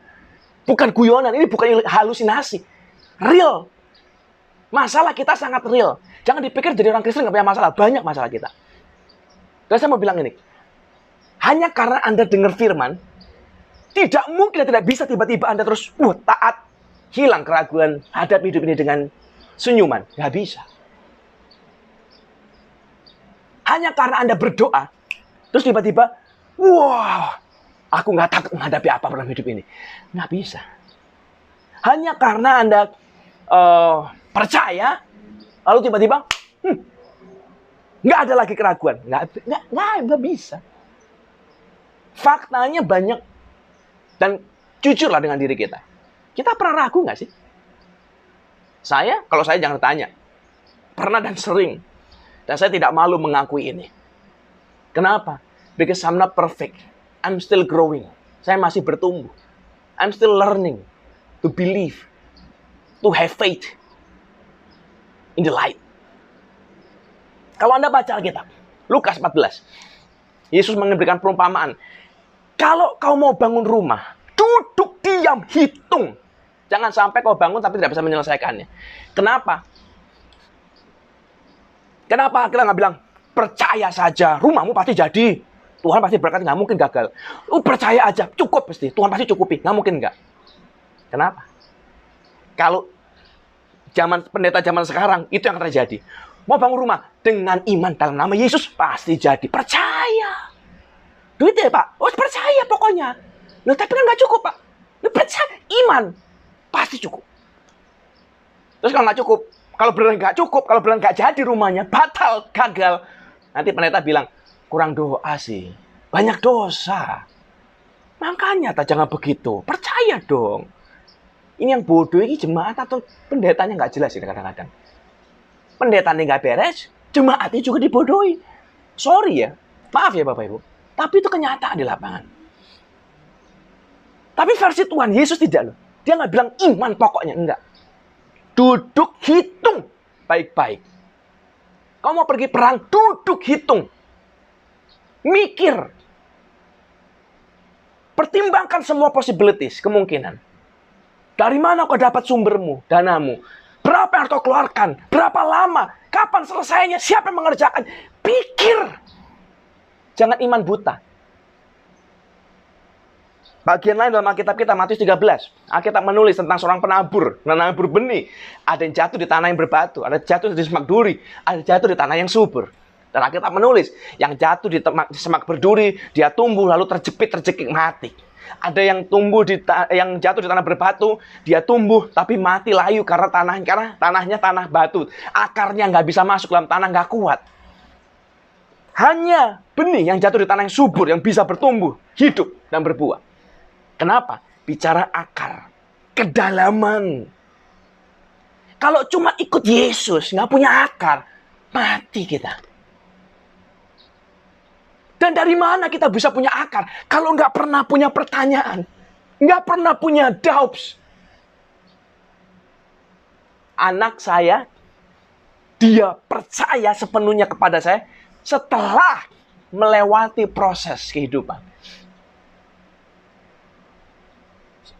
[SPEAKER 2] Bukan guyonan, ini bukan halusinasi. Real. Masalah kita sangat real. Jangan dipikir jadi orang Kristen nggak punya masalah. Banyak masalah kita. Dan saya mau bilang ini. Hanya karena Anda dengar firman, tidak mungkin tidak bisa tiba-tiba Anda terus taat, hilang keraguan, hadapi hidup ini dengan senyuman. Nggak bisa. Hanya karena Anda berdoa, terus tiba-tiba, wah, aku nggak takut menghadapi apa dalam hidup ini. Nggak bisa. Hanya karena Anda percaya, lalu tiba-tiba, Nggak ada lagi keraguan. Nggak bisa. Faktanya banyak. Dan jujurlah dengan diri kita. Kita pernah ragu nggak sih? Kalau saya jangan tanya. Pernah dan sering. Dan saya tidak malu mengakui ini. Kenapa? Because I'm not perfect. I'm still growing. Saya masih bertumbuh. I'm still learning to believe, to have faith in the light. Kalau Anda baca Alkitab, Lukas 14, Yesus memberikan perumpamaan. Kalau kau mau bangun rumah, duduk diam, hitung. Jangan sampai kau bangun tapi tidak bisa menyelesaikannya. Kenapa? Kenapa kita nggak bilang, percaya saja, rumahmu pasti jadi. Tuhan pasti berkati, nggak mungkin gagal. Percaya aja, cukup pasti. Tuhan pasti cukupi, nggak mungkin nggak. Kenapa? Kalau pendeta zaman sekarang, itu yang terjadi. Mau bangun rumah, dengan iman dalam nama Yesus, pasti jadi. Percaya. Duit ya Pak? Percaya pokoknya. Loh, tapi kan nggak cukup Pak. Loh, percaya, iman. Pasti cukup. Terus kalau nggak cukup, kalau benar nggak cukup, kalau benar nggak jadi rumahnya, batal, gagal. Nanti pendeta bilang, kurang doa sih. Banyak dosa. Makanya jangan begitu. Percaya dong. Ini yang bodoh ini jemaat atau pendetanya nggak jelas ini kadang-kadang. Pendetanya nggak beres, jemaatnya juga dibodohi. Sorry ya. Maaf ya Bapak Ibu. Tapi itu kenyataan di lapangan. Tapi versi Tuhan Yesus tidak loh. Dia nggak bilang iman pokoknya. Enggak. Duduk hitung baik-baik. Kau mau pergi perang, duduk hitung. Mikir. Pertimbangkan semua possibilities, kemungkinan. Dari mana kau dapat sumbermu, danamu? Berapa yang harus kau keluarkan? Berapa lama? Kapan selesainya? Siapa yang mengerjakan? Pikir. Jangan iman buta. Bagian lain dalam Alkitab kita, Matius 13. Alkitab menulis tentang seorang penabur benih. Ada yang jatuh di tanah yang berbatu, ada yang jatuh di semak duri, ada yang jatuh di tanah yang subur. Dan Alkitab menulis, yang jatuh di semak berduri, dia tumbuh lalu terjepit mati. Ada yang yang jatuh di tanah berbatu, dia tumbuh tapi mati layu karena tanahnya tanah batu. Akarnya nggak bisa masuk dalam tanah, nggak kuat. Hanya benih yang jatuh di tanah yang subur yang bisa bertumbuh, hidup dan berbuah. Kenapa? Bicara akar, kedalaman. Kalau cuma ikut Yesus, nggak punya akar, mati kita. Dan dari mana kita bisa punya akar? Kalau nggak pernah punya pertanyaan, nggak pernah punya doubts. Anak saya, dia percaya sepenuhnya kepada saya setelah melewati proses kehidupan.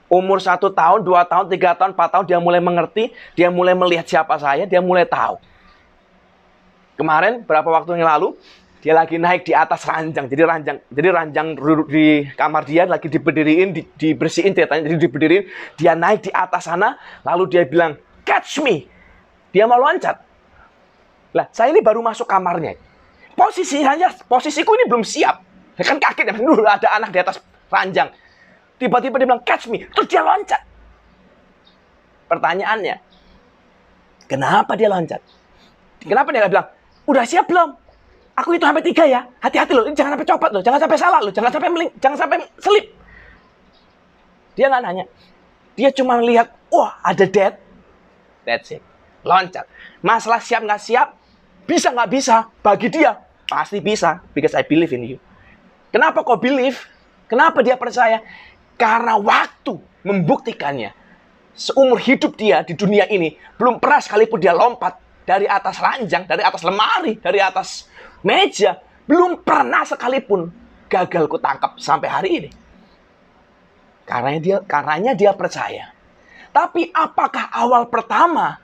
[SPEAKER 2] Umur 1 tahun, 2 tahun, 3 tahun, 4 tahun, dia mulai mengerti, dia mulai melihat siapa saya, dia mulai tahu. Kemarin, berapa waktu yang lalu, dia lagi naik di atas ranjang. Jadi ranjang di kamar dia lagi diberdiriin, dibersihin ceritanya, jadi diberdiriin. Dia naik di atas sana, lalu dia bilang, catch me. Dia mau loncat. Lah, saya ini baru masuk kamarnya. Posisiku ini belum siap. Saya kan kaget ya, dulu ada anak di atas ranjang. Tiba-tiba dia bilang, catch me. Terus dia loncat. Pertanyaannya, kenapa dia loncat? Kenapa dia nggak bilang, udah siap belum? Aku itu sampai 3 ya. Hati-hati loh, jangan sampai copot loh, jangan sampai salah loh, jangan sampai selip. Dia nggak nanya. Dia cuma lihat, wah ada dead. That's it. Loncat. Masalah siap nggak siap, bisa nggak bisa, bagi dia pasti bisa. Because I believe in you. Kenapa kau believe? Kenapa dia percaya? Karena waktu membuktikannya. Seumur hidup dia di dunia ini, belum pernah sekalipun dia lompat dari atas ranjang, dari atas lemari, dari atas meja. Belum pernah sekalipun gagal kutangkap sampai hari ini. Karenanya dia percaya. Tapi apakah awal pertama,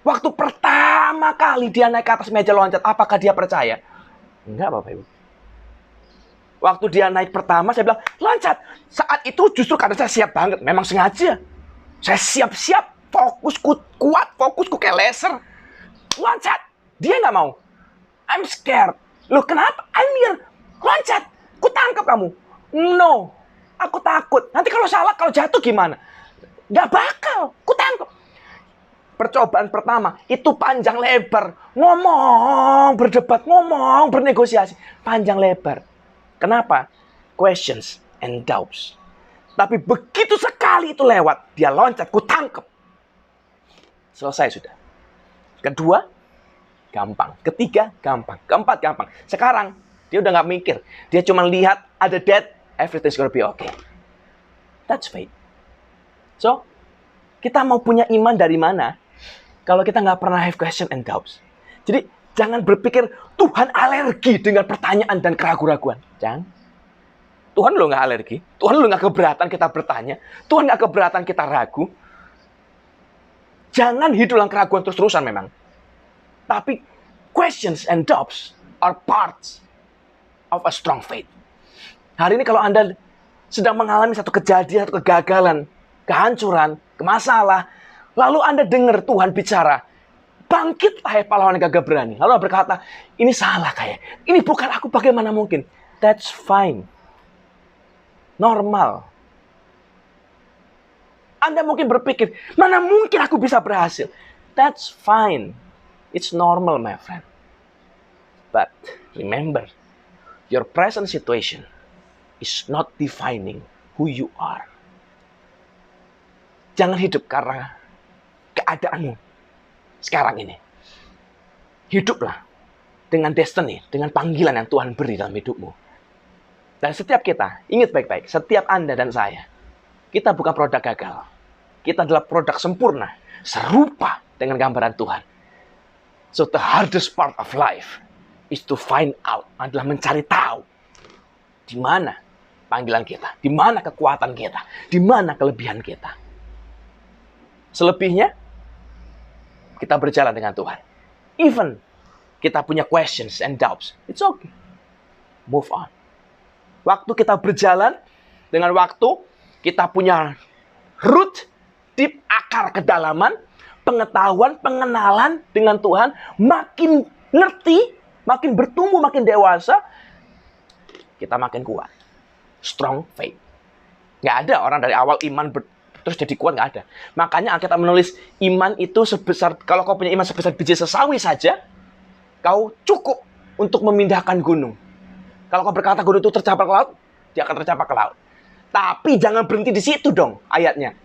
[SPEAKER 2] waktu pertama kali dia naik ke atas meja loncat, apakah dia percaya? Enggak, Bapak Ibu. Waktu dia naik pertama, saya bilang, loncat. Saat itu justru karena saya siap banget. Memang sengaja. Saya siap-siap. Fokusku kuat. Fokusku kayak laser. Loncat. Dia nggak mau. I'm scared. Loh, kenapa? I'm here. Loncat. Ku tangkap kamu. No. Aku takut. Nanti kalau salah, kalau jatuh gimana? Nggak bakal. Ku tangkap. percobaan pertama itu panjang lebar. Ngomong, berdebat, ngomong, bernegosiasi. Panjang lebar. Kenapa? Questions and doubts. Tapi begitu sekali itu lewat, dia loncat, ku tangkep. Selesai sudah. Kedua, gampang. Ketiga, gampang. Keempat, gampang. Sekarang, dia udah nggak mikir. Dia cuma lihat ada death, everything's gonna be okay. That's faith. So, kita mau punya iman dari mana kalau kita nggak pernah have question and doubts? Jadi, jangan berpikir Tuhan alergi dengan pertanyaan dan keraguan-raguan. Jangan. Tuhan lo nggak alergi. Tuhan lo nggak keberatan kita bertanya. Tuhan nggak keberatan kita ragu. Jangan hidup dalam keraguan terus-terusan memang. Tapi questions and doubts are parts of a strong faith. Hari ini kalau Anda sedang mengalami satu kejadian, satu kegagalan, kehancuran, kemasalah, lalu Anda dengar Tuhan bicara, bangkitlah hai pahlawan yang gagah berani. Lalu Anda berkata, ini salah kayak, ini bukan aku, bagaimana mungkin? That's fine. Normal. Anda mungkin berpikir, mana mungkin aku bisa berhasil? That's fine. It's normal, my friend. But remember, your present situation is not defining who you are. Jangan hidup karena keadaanmu sekarang ini. Hiduplah dengan destiny, dengan panggilan yang Tuhan beri dalam hidupmu. Dan setiap kita, ingat baik-baik, setiap Anda dan saya, kita bukan produk gagal. Kita adalah produk sempurna, serupa dengan gambaran Tuhan. So the hardest part of life is to find out, adalah mencari tahu di mana panggilan kita, di mana kekuatan kita, di mana kelebihan kita. Selebihnya, kita berjalan dengan Tuhan. Even kita punya questions and doubts, it's okay. Move on. Waktu kita berjalan, dengan waktu, kita punya root, deep, akar kedalaman, pengetahuan, pengenalan dengan Tuhan, makin ngerti, makin bertumbuh, makin dewasa, kita makin kuat. Strong faith. Nggak ada orang dari awal iman terus jadi kuat, nggak ada. Makanya Alkitab menulis, iman itu sebesar, kalau kau punya iman sebesar biji sesawi saja, kau cukup untuk memindahkan gunung. Kalau kau berkata gunung itu tercapai ke laut, dia akan tercapai ke laut. Tapi jangan berhenti di situ dong ayatnya.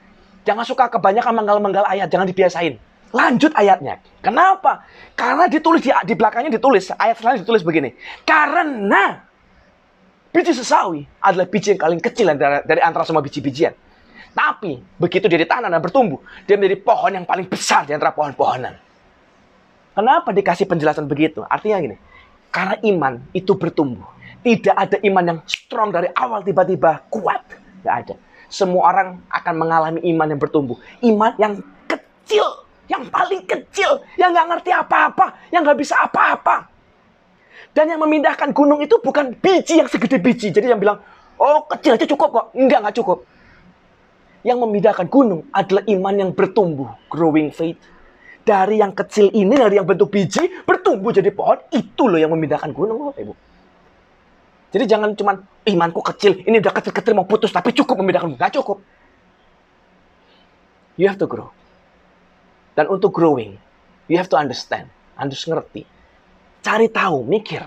[SPEAKER 2] Jangan suka kebanyakan menggal-menggal ayat, jangan dibiasain. Lanjut ayatnya. Kenapa? Karena ditulis di belakangnya ditulis, ayat selanjutnya ditulis begini. Karena biji sesawi adalah biji yang paling kecil dari antara semua biji-bijian. Tapi begitu dia ditanam dan bertumbuh, dia menjadi pohon yang paling besar di antara pohon-pohonan. Kenapa dikasih penjelasan begitu? Artinya gini, karena iman itu bertumbuh. Tidak ada iman yang strong dari awal tiba-tiba kuat. Tidak ada. Semua orang akan mengalami iman yang bertumbuh. Iman yang kecil, yang paling kecil, yang nggak ngerti apa-apa, yang nggak bisa apa-apa. Dan yang memindahkan gunung itu bukan biji yang segede biji. Jadi yang bilang, oh kecil aja cukup kok. Nggak cukup. Yang memindahkan gunung adalah iman yang bertumbuh. Growing faith. Dari yang kecil ini, dari yang bentuk biji, bertumbuh jadi pohon. Itu loh yang memindahkan gunung, Bapak Ibu. Jadi jangan cuma imanku kecil, ini udah kecil-kecil mau putus, tapi cukup memindahkan. Nggak cukup. You have to grow. Dan untuk growing, you have to understand. Harus ngerti. Cari tahu, mikir.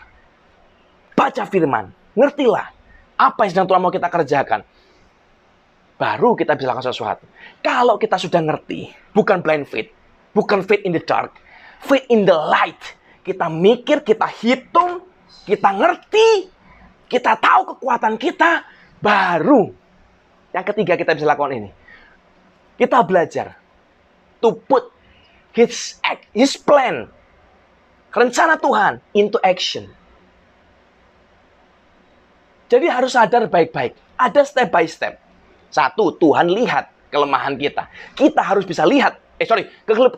[SPEAKER 2] Baca firman. Ngertilah. Apa yang sedang Tuhan mau kita kerjakan. Baru kita bisa lakukan sesuatu. Kalau kita sudah ngerti, bukan blind faith. Bukan faith in the dark. Faith in the light. Kita mikir, kita hitung, kita ngerti. Kita tahu kekuatan kita, baru yang ketiga kita bisa lakukan ini. Kita belajar to put his plan, rencana Tuhan into action. Jadi harus sadar baik-baik. Ada step by step. Satu, Tuhan lihat kelemahan kita. Kita harus bisa lihat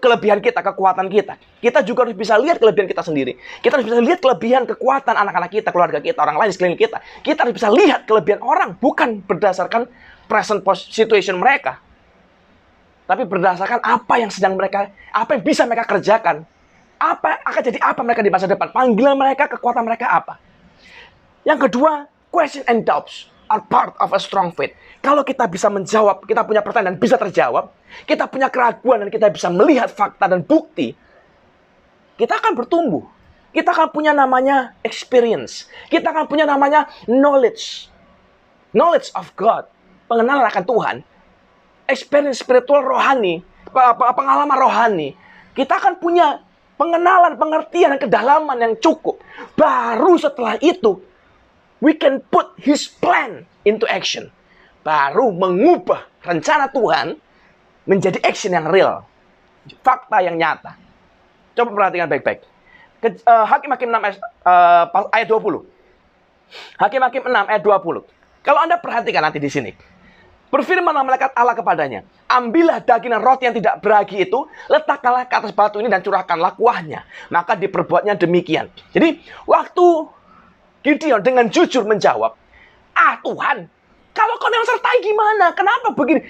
[SPEAKER 2] kelebihan kita, kekuatan kita. Kita juga harus bisa lihat kelebihan kita sendiri. Kita harus bisa lihat kelebihan, kekuatan anak-anak kita, keluarga kita, orang lain di sekeliling kita. Kita harus bisa lihat kelebihan orang, bukan berdasarkan present situation mereka. Tapi berdasarkan apa yang sedang mereka, apa yang bisa mereka kerjakan. Apa akan jadi apa mereka di masa depan. Panggilan mereka, kekuatan mereka apa. Yang kedua, question and doubts are part of a strong faith. Kalau kita bisa menjawab, kita punya pertanyaan dan bisa terjawab, kita punya keraguan dan kita bisa melihat fakta dan bukti, kita akan bertumbuh. Kita akan punya namanya experience. Kita akan punya namanya knowledge. Knowledge of God. Pengenalan akan Tuhan. Experience spiritual rohani. Pengalaman rohani. Kita akan punya pengenalan, pengertian, dan kedalaman yang cukup. Baru setelah itu, we can put His plan into action. Baru mengubah rencana Tuhan menjadi action yang real. Fakta yang nyata. Coba perhatikan baik-baik. Hakim-Hakim 6 ayat 20. Hakim-Hakim 6 ayat 20. Kalau Anda perhatikan nanti di sini. Berfirmanlah malaikat Allah kepadanya, ambillah daging dan roti yang tidak beragi itu, letakkanlah ke atas batu ini dan curahkanlah kuahnya. Maka diperbuatnya demikian. Jadi, waktu Gideon dengan jujur menjawab, Tuhan, kalau kau yang sertai gimana? Kenapa begini?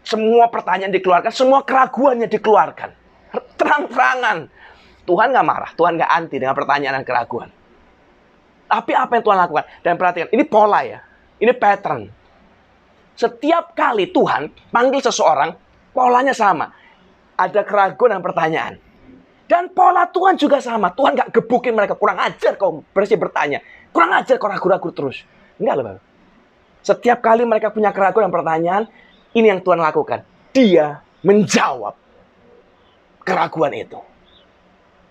[SPEAKER 2] Semua pertanyaan dikeluarkan, semua keraguannya dikeluarkan. Terang-terangan. Tuhan nggak marah, Tuhan nggak anti dengan pertanyaan dan keraguan. Tapi apa yang Tuhan lakukan? Dan perhatikan, ini pola ya. Ini pattern. Setiap kali Tuhan panggil seseorang, polanya sama. Ada keraguan dan pertanyaan. Dan pola Tuhan juga sama. Tuhan nggak gebukin mereka. Kurang ajar kau bersih bertanya. Kurang ajar kau ragu-ragu terus. Enggak loh, Bapak. Setiap kali mereka punya keraguan dan pertanyaan, ini yang Tuhan lakukan. Dia menjawab keraguan itu.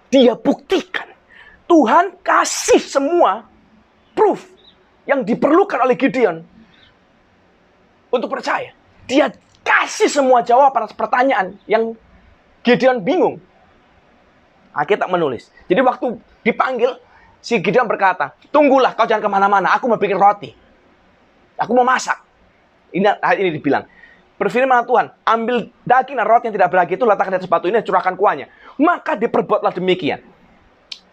[SPEAKER 2] Dia buktikan. Tuhan kasih semua proof yang diperlukan oleh Gideon untuk percaya. Dia kasih semua jawaban atas pertanyaan yang Gideon bingung. Alkitab menulis. Jadi waktu dipanggil, si Gideon berkata, tunggulah, kau jangan kemana-mana. Aku mau bikin roti. Aku mau masak. Ini dibilang. Berfirman Tuhan, ambil daging dan roti yang tidak beragi itu, letakkan di atas batu ini dan curahkan kuahnya. Maka diperbuatlah demikian.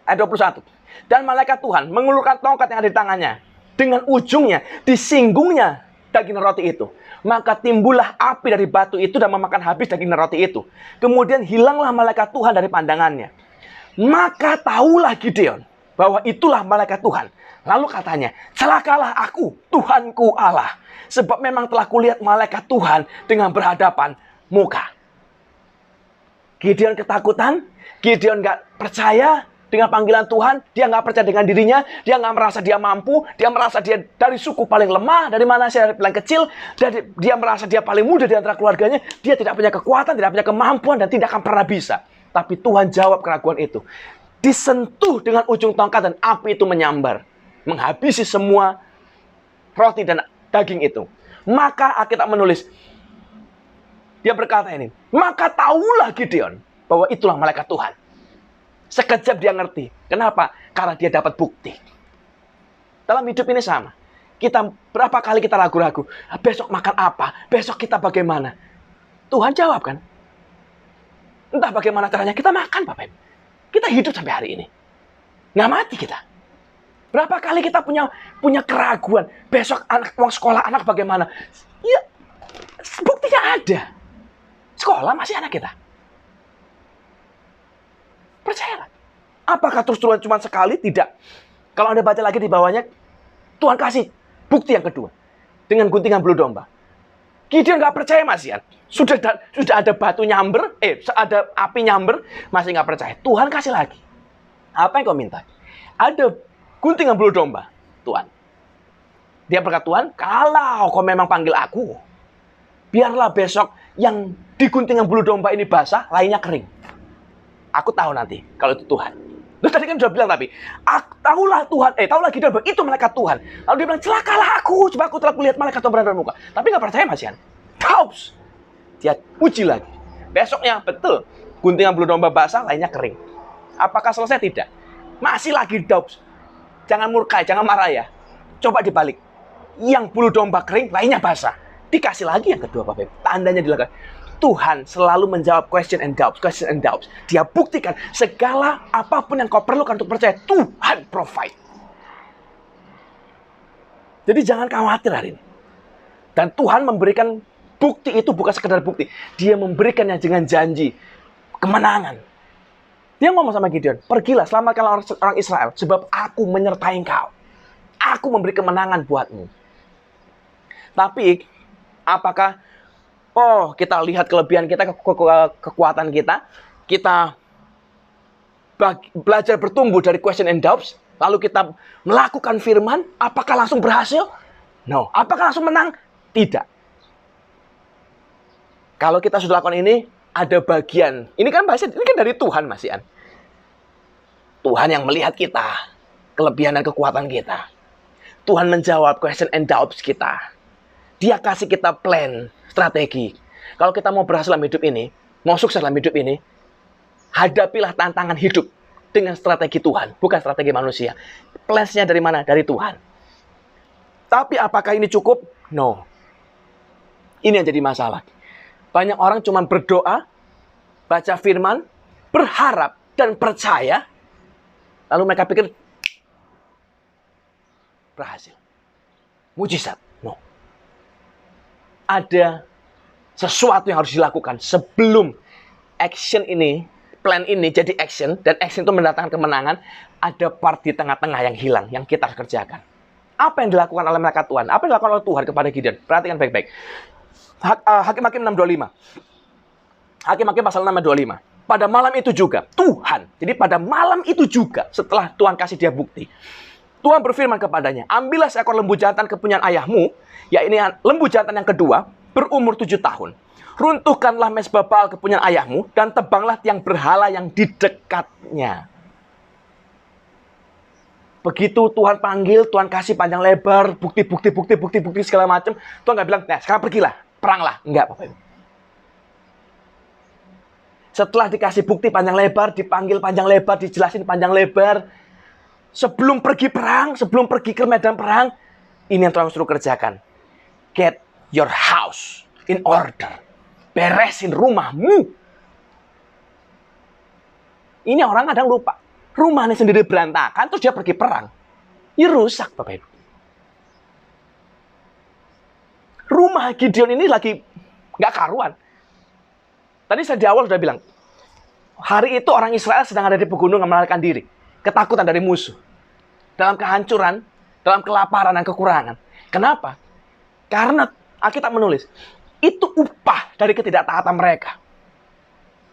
[SPEAKER 2] Ayat 21. Dan malaikat Tuhan mengulurkan tongkat yang ada di tangannya. Dengan ujungnya, disinggungnya daging dan roti itu. Maka timbullah api dari batu itu dan memakan habis daging dan roti itu. Kemudian hilanglah malaikat Tuhan dari pandangannya. Maka tahulah Gideon bahwa itulah malaikat Tuhan. Lalu katanya, celakalah aku, Tuhanku Allah. Sebab memang telah kulihat malaikat Tuhan dengan berhadapan muka. Gideon ketakutan. Gideon gak percaya dengan panggilan Tuhan. Dia gak percaya dengan dirinya. Dia gak merasa dia mampu. Dia merasa dia dari suku paling lemah. Dari mana saya dari paling kecil. Dia merasa dia paling muda di antara keluarganya. Dia tidak punya kekuatan, tidak punya kemampuan, dan tidak akan pernah bisa. Tapi Tuhan jawab keraguan itu. Disentuh dengan ujung tongkat dan api itu menyambar. Menghabisi semua roti dan daging itu. Maka Alkitab menulis, dia berkata ini, maka tahulah Gideon bahwa itulah malaikat Tuhan. Sekejap dia ngerti. Kenapa? Karena dia dapat bukti. Dalam hidup ini sama. Kita berapa kali kita ragu-ragu, besok makan apa? Besok kita bagaimana? Tuhan jawab kan? Entah bagaimana caranya kita makan, Bapak Ibu. Kita hidup sampai hari ini. Nggak mati kita. Berapa kali kita punya keraguan, besok uang sekolah anak bagaimana? Ya, buktinya ada. Sekolah masih anak kita. Percayalah. Apakah terus Tuhan cuma sekali? Tidak. Kalau Anda baca lagi di bawahnya, Tuhan kasih bukti yang kedua. Dengan guntingan bulu domba. Gideon nggak percaya masih. Sudah ada batu nyamber, ada api nyamber, masih nggak percaya. Tuhan kasih lagi. Apa yang kau minta? Ada guntingan bulu domba, Tuhan. Dia berkata, Tuhan, kalau kau memang panggil aku, biarlah besok yang diguntingan bulu domba ini basah, lainnya kering. Aku tahu nanti, kalau itu Tuhan. Loh, tadi kan sudah bilang tapi, tahulah Tuhan, tahulah Gideon, itu malaikat Tuhan. Lalu dia bilang, celakalah aku, coba aku telah melihat malaikat Tuhan berada di muka. Tapi nggak percaya Mas Yan. Taus. Dia uji lagi. Besoknya, betul, guntingan bulu domba basah, lainnya kering. Apakah selesai? Tidak. Masih lagi daus. Jangan murka, jangan marah ya. Coba dibalik. Yang bulu domba kering, lainnya basah. Dikasih lagi yang kedua, Bapak Ibu. Tandanya dilakukan. Tuhan selalu menjawab question and doubts. Dia buktikan segala apapun yang kau perlukan untuk percaya, Tuhan provide. Jadi jangan khawatir hari ini. Dan Tuhan memberikan bukti itu bukan sekedar bukti. Dia memberikannya dengan janji kemenangan. Dia ngomong sama Gideon, pergilah selamatkanlah orang Israel, sebab aku menyertai engkau. Aku memberi kemenangan buatmu. Tapi, apakah, kita lihat kelebihan kita, kekuatan kita, kita belajar bertumbuh dari question and doubts, lalu kita melakukan firman, apakah langsung berhasil? No. Apakah langsung menang? Tidak. Kalau kita sudah lakukan ini, ada bagian. Ini kan dari Tuhan, Mas Ian. Tuhan yang melihat kita, kelebihan dan kekuatan kita. Tuhan menjawab question and doubts kita. Dia kasih kita plan, strategi. Kalau kita mau berhasil dalam hidup ini, mau sukses dalam hidup ini, hadapilah tantangan hidup dengan strategi Tuhan, bukan strategi manusia. Plan-nya dari mana? Dari Tuhan. Tapi apakah ini cukup? No. Ini yang jadi masalah. Banyak orang cuma berdoa, baca firman, berharap dan percaya, lalu mereka pikir berhasil. Mujizat. No. Ada sesuatu yang harus dilakukan sebelum action ini, plan ini jadi action, dan action itu mendatangkan kemenangan. Ada part di tengah-tengah yang hilang, yang kita harus kerjakan. Apa yang dilakukan oleh malaikat Tuhan? Apa yang dilakukan oleh Tuhan kepada Gideon? Perhatikan baik-baik. Hakim-Hakim 6:25. Hakim-Hakim pasal 6:25. Pada malam itu juga, Tuhan. Jadi pada malam itu juga, setelah Tuhan kasih dia bukti, Tuhan berfirman kepadanya, ambillah seekor lembu jantan kepunyaan ayahmu, yaitu lembu jantan yang kedua, berumur 7 tahun. Runtuhkanlah mezbah Baal kepunyaan ayahmu, dan tebanglah tiang berhala yang di dekatnya. Begitu Tuhan panggil, Tuhan kasih panjang lebar, bukti segala macam. Tuhan nggak bilang, nah sekarang pergilah, peranglah. Enggak, Bapak Ibu. Setelah dikasih bukti panjang lebar, dipanggil panjang lebar, dijelasin panjang lebar, sebelum pergi perang, sebelum pergi ke medan perang, ini yang Tuhan suruh kerjakan. Get your house in order. Beresin rumahmu. Ini orang kadang lupa. Rumahnya sendiri berantakan, terus dia pergi perang. Ini rusak, Bapak Ibu. Rumah Gideon ini lagi nggak karuan. Tadi saya di awal sudah bilang, hari itu orang Israel sedang ada di pegunungan melarikan diri. Ketakutan dari musuh. Dalam kehancuran, dalam kelaparan dan kekurangan. Kenapa? Karena Alkitab menulis, itu upah dari ketidaktaatan mereka.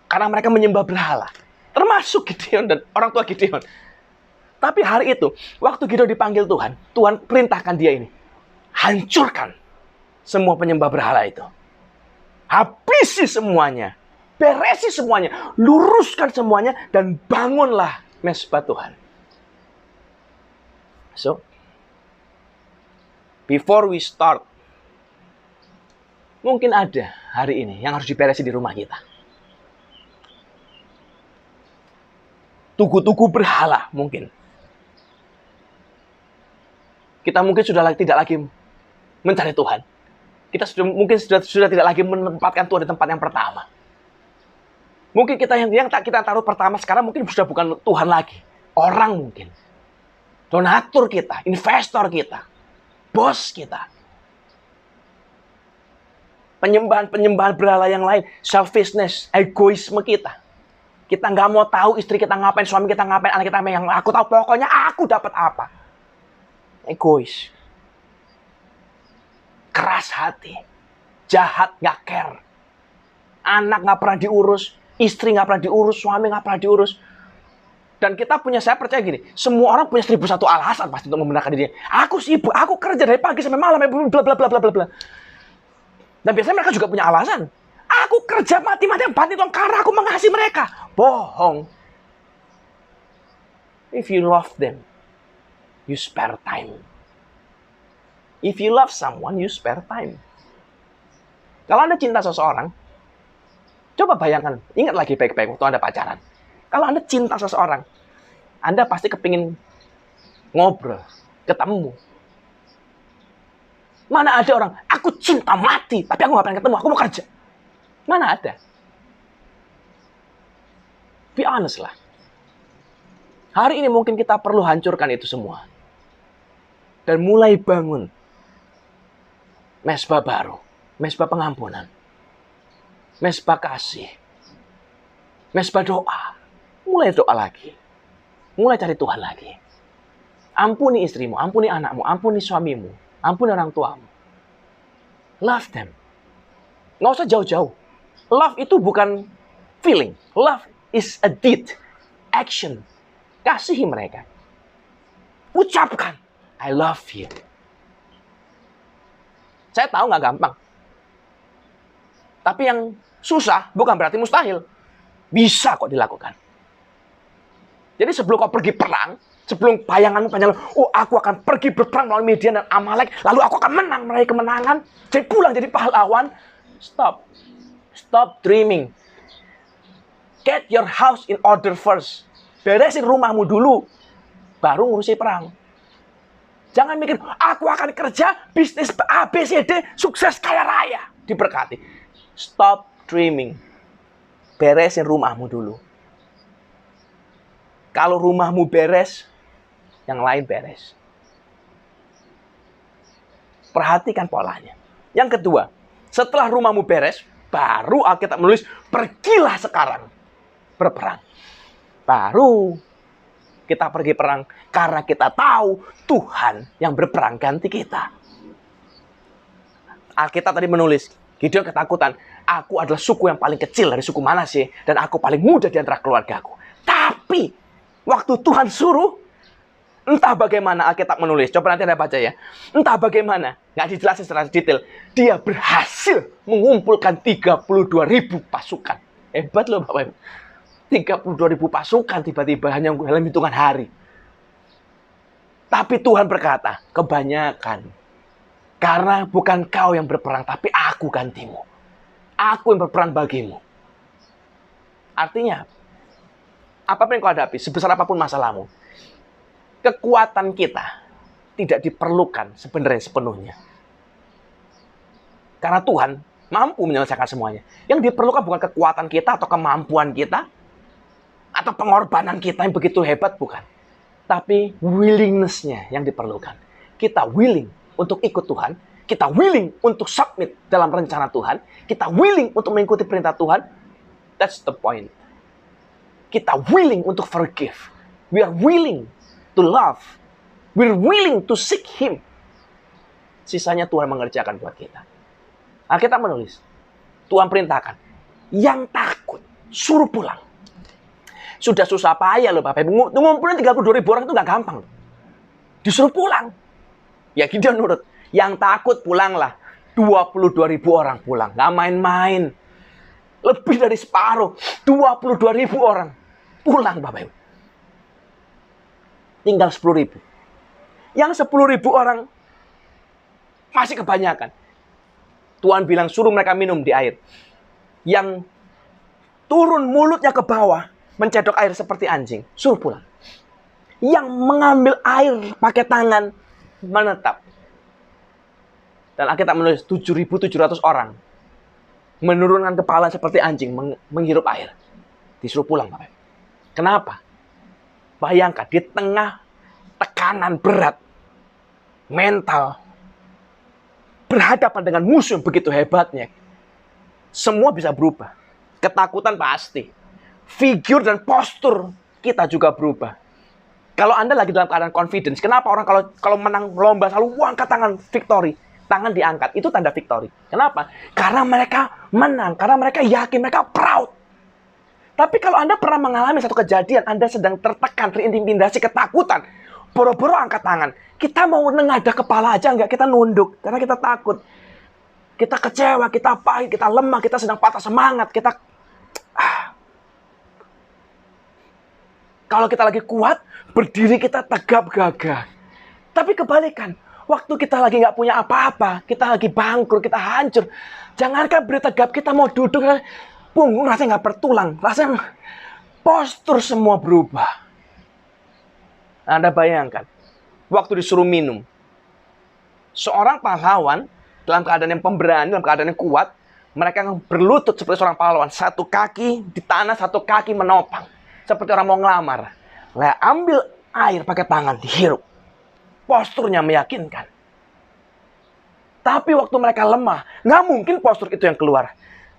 [SPEAKER 2] Karena mereka menyembah berhala. Termasuk Gideon dan orang tua Gideon. Tapi hari itu, waktu Gideon dipanggil Tuhan, Tuhan perintahkan dia ini. Hancurkan semua penyembah berhala itu. Habisi semuanya. Beresi semuanya. Luruskan semuanya. Dan bangunlah mezbah Tuhan. So, before we start, mungkin ada hari ini yang harus diberesi di rumah kita. Tugu-tugu berhala mungkin. Kita mungkin sudah tidak lagi mencari Tuhan. Kita sudah tidak lagi menempatkan Tuhan di tempat yang pertama. Mungkin kita yang kita taruh pertama sekarang mungkin sudah bukan Tuhan lagi. Orang mungkin. Donatur kita, investor kita, bos kita. Penyembahan berhala yang lain, selfishness, egoisme kita. Kita nggak mau tahu istri kita ngapain, suami kita ngapain, anak kita ngapain. Yang aku tahu pokoknya aku dapat apa. Egois. Keras hati. Jahat, nggak care. Anak nggak pernah diurus. Istri nggak pernah diurus. Suami nggak pernah diurus. Dan saya percaya gini. Semua orang punya 1001 alasan pasti untuk membenarkan dirinya. Aku sibuk, aku kerja dari pagi sampai malam. Bla bla bla bla bla. Dan biasanya mereka juga punya alasan. Aku kerja mati-matian bantu Tuhan karena aku mengasihi mereka. Bohong. If you love them, you spare time. If you love someone, you spare time. Kalau Anda cinta seseorang, coba bayangkan, ingat lagi baik-baik waktu Anda pacaran. Kalau Anda cinta seseorang, Anda pasti kepingin ngobrol, ketemu. Mana ada orang, aku cinta mati, tapi aku nggak pengen ketemu, aku mau kerja. Mana ada? Be honest lah. Hari ini mungkin kita perlu hancurkan itu semua. Dan mulai bangun mezbah baru. Mezbah pengampunan. Mezbah kasih. Mezbah doa. Mulai doa lagi. Mulai cari Tuhan lagi. Ampuni istrimu, ampuni anakmu, ampuni suamimu, ampuni orang tuamu. Love them. Nggak usah jauh-jauh. Love itu bukan feeling. Love is a deed. Action. Kasihi mereka. Ucapkan, I love you. Saya tahu nggak gampang. Tapi yang susah bukan berarti mustahil. Bisa kok dilakukan. Jadi sebelum kau pergi perang, sebelum bayanganmu panjang, oh aku akan pergi berperang melawan Midian dan Amalek, lalu aku akan menang, meraih kemenangan, jadi pulang jadi pahlawan. Stop. Stop dreaming. Get your house in order first. Beresin rumahmu dulu, baru ngurusi perang. Jangan mikir, aku akan kerja, bisnis A, B, C, D, sukses, kaya raya, diberkati. Stop dreaming. Beresin rumahmu dulu. Kalau rumahmu beres, yang lain beres. Perhatikan polanya. Yang kedua, setelah rumahmu beres, baru Alkitab menulis, pergilah sekarang berperang. Baru kita pergi perang karena kita tahu Tuhan yang berperang ganti kita. Alkitab tadi menulis, Gideon ketakutan, aku adalah suku yang paling kecil dari suku Manasye dan aku paling muda di antara keluargaku. Tapi waktu Tuhan suruh, entah bagaimana Alkitab menulis, coba nanti Anda baca ya. Entah bagaimana, nggak dijelasin secara detail, dia berhasil mengumpulkan 32.000 pasukan. Hebat loh Bapak Ibu. 32.000 pasukan tiba-tiba hanya dalam hitungan hari. Tapi Tuhan berkata, kebanyakan. Karena bukan kau yang berperang, tapi aku gantimu. Aku yang berperang bagimu. Artinya, apapun yang kau hadapi, sebesar apapun masalahmu, kekuatan kita tidak diperlukan sebenarnya sepenuhnya. Karena Tuhan mampu menyelesaikan semuanya. Yang diperlukan bukan kekuatan kita atau kemampuan kita, atau pengorbanan kita yang begitu hebat, bukan. Tapi willingness-nya yang diperlukan. Kita willing untuk ikut Tuhan. Kita willing untuk submit dalam rencana Tuhan. Kita willing untuk mengikuti perintah Tuhan. That's the point. Kita willing untuk forgive. We are willing to love. We are willing to seek Him. Sisanya Tuhan mengerjakan buat kita. Alkitab menulis, Tuhan perintahkan, yang takut suruh pulang. Sudah susah payah loh Bapak Ibu. Ngumpulin 32.000 orang itu nggak gampang. Disuruh pulang. Ya Gideon nurut. Yang takut pulanglah. 22.000 orang pulang. Nggak main-main. Lebih dari separuh. 22.000 orang pulang Bapak Ibu. Tinggal 10.000. Yang 10.000 orang masih kebanyakan. Tuhan bilang suruh mereka minum di air. Yang turun mulutnya ke bawah, mencedok air seperti anjing, suruh pulang. Yang mengambil air pakai tangan, menetap. Dan Alkitab menulis 7.700 orang menurunkan kepala seperti anjing, menghirup air. Disuruh pulang, Bapak. Kenapa? Bayangkan, di tengah tekanan berat, mental, berhadapan dengan musuh yang begitu hebatnya, semua bisa berubah. Ketakutan pasti. Figur dan postur kita juga berubah. Kalau Anda lagi dalam keadaan confidence, kenapa orang kalau menang lomba selalu angkat tangan victory, tangan diangkat, itu tanda victory. Kenapa? Karena mereka menang, karena mereka yakin, mereka proud. Tapi kalau Anda pernah mengalami satu kejadian, Anda sedang tertekan, terintimidasi, ketakutan, boro-boro angkat tangan, kita mau nengadah kepala aja enggak, kita nunduk karena kita takut. Kita kecewa, kita pahit, kita lemah, kita sedang patah semangat, kita kalau kita lagi kuat, berdiri kita tegap gagah. Tapi kebalikan, waktu kita lagi nggak punya apa-apa, kita lagi bangkrut, kita hancur. Jangankan berdiri tegap, kita mau duduk, punggung rasanya nggak bertulang. Rasanya postur semua berubah. Anda bayangkan, waktu disuruh minum. Seorang pahlawan, dalam keadaan yang pemberani, dalam keadaan yang kuat, mereka yang berlutut seperti seorang pahlawan. Satu kaki di tanah, satu kaki menopang. Seperti orang mau ngelamar. Ambil air pakai tangan, dihirup. Posturnya meyakinkan. Tapi waktu mereka lemah, nggak mungkin postur itu yang keluar.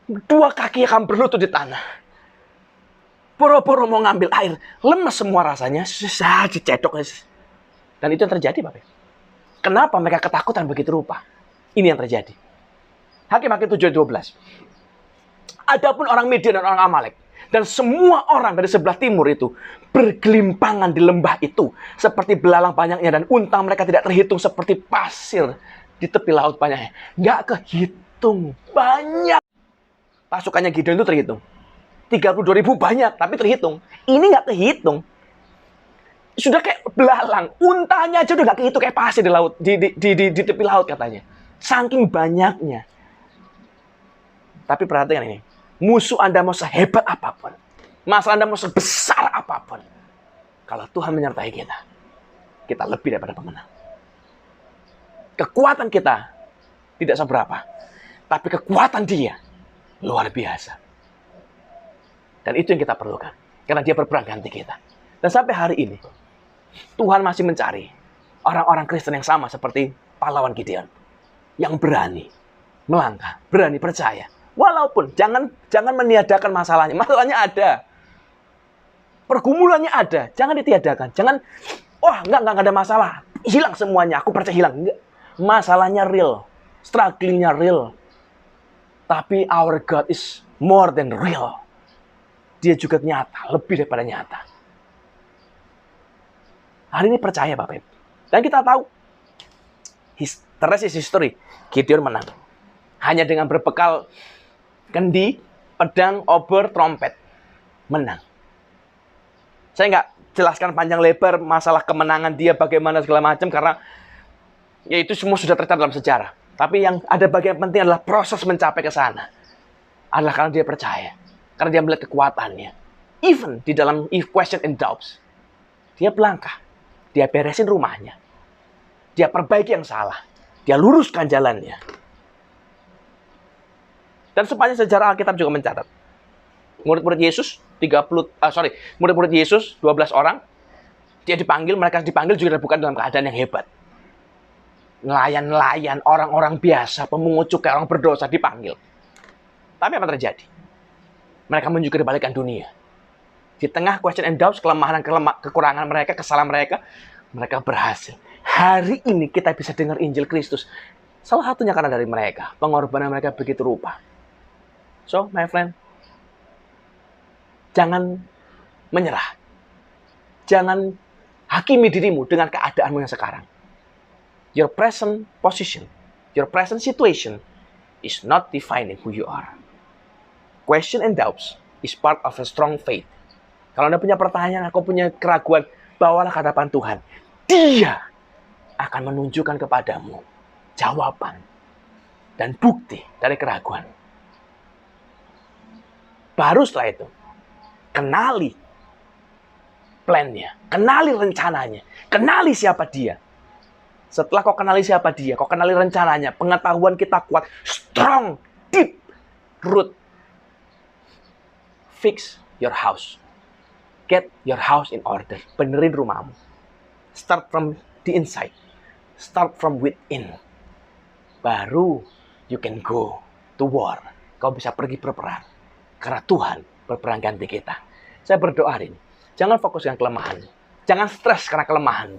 [SPEAKER 2] Dua kaki akan berlutut di tanah. Boro-boro mau ngambil air, lemes semua rasanya, susah dicedok. Dan itu yang terjadi, Bapak. Kenapa mereka ketakutan begitu rupa? Ini yang terjadi. Hakim-Hakim 7:12. Adapun orang Midian dan orang Amalek, dan semua orang dari sebelah timur itu bergelimpangan di lembah itu seperti belalang banyaknya, dan unta mereka tidak terhitung seperti pasir di tepi laut banyaknya. Nggak kehitung, banyak. Pasukannya Gideon itu terhitung. 32.000 banyak, tapi terhitung. Ini nggak kehitung. Sudah kayak belalang. Untanya aja udah nggak kehitung, kayak pasir di laut, di tepi laut katanya. Saking banyaknya. Tapi perhatikan ini. Musuh Anda mau sehebat apapun, masalah Anda mau sebesar apapun, kalau Tuhan menyertai kita, kita lebih daripada pemenang. Kekuatan kita tidak seberapa, tapi kekuatan Dia luar biasa. Dan itu yang kita perlukan, karena Dia berperang ganti kita. Dan sampai hari ini, Tuhan masih mencari orang-orang Kristen yang sama seperti pahlawan Gideon, yang berani melangkah, berani percaya. Walaupun jangan meniadakan masalahnya. Masalahnya ada. Pergumulannya ada. Jangan ditiadakan. Jangan, enggak ada masalah. Hilang semuanya. Aku percaya hilang. Enggak. Masalahnya real. Strugglingnya real. Tapi our God is more than real. Dia juga nyata. Lebih daripada nyata. Hari ini percaya Bapak Ibu. Dan kita tahu. The rest is history. Gideon menang. Hanya dengan berbekal kendi, pedang, obor, trompet. Menang. Saya nggak jelaskan panjang lebar masalah kemenangan dia bagaimana segala macam, karena ya itu semua sudah tercatat dalam sejarah. Tapi yang ada bagian penting adalah proses mencapai ke sana. Adalah karena dia percaya. Karena dia melihat kekuatannya. Even di dalam question and doubts. Dia melangkah. Dia beresin rumahnya. Dia perbaiki yang salah. Dia luruskan jalannya. Dan sepanjang sejarah Alkitab juga mencatat. Murid-murid Yesus, murid-murid Yesus, 12 orang. Dia dipanggil, mereka dipanggil juga bukan dalam keadaan yang hebat. Nelayan-nelayan, orang-orang biasa, pemungut cukai, orang berdosa dipanggil. Tapi apa terjadi? Mereka menunjukkan kebalikan dunia. Di tengah question and doubts, kelemahan dan kekurangan mereka, kesalahan mereka, mereka berhasil. Hari ini kita bisa dengar Injil Kristus. Salah satunya karena dari mereka. Pengorbanan mereka begitu rupa. So, my friend, jangan menyerah. Jangan hakimi dirimu dengan keadaanmu yang sekarang. Your present position, your present situation is not defining who you are. Question and doubts is part of a strong faith. Kalau Anda punya pertanyaan, aku punya keraguan, bawalah ke hadapan Tuhan. Dia akan menunjukkan kepadamu jawaban dan bukti dari keraguan. Baru setelah itu, kenali plan-nya, kenali rencananya, kenali siapa dia. Setelah kau kenali siapa dia, kau kenali rencananya, pengetahuan kita kuat, strong, deep root. Fix your house. Get your house in order. Benerin rumahmu. Start from the inside. Start from within. Baru you can go to war. Kau bisa pergi berperang. Karena Tuhan berperang ganti kita. Saya berdoa hari ini. Jangan fokus dengan kelemahan. Jangan stres karena kelemahan.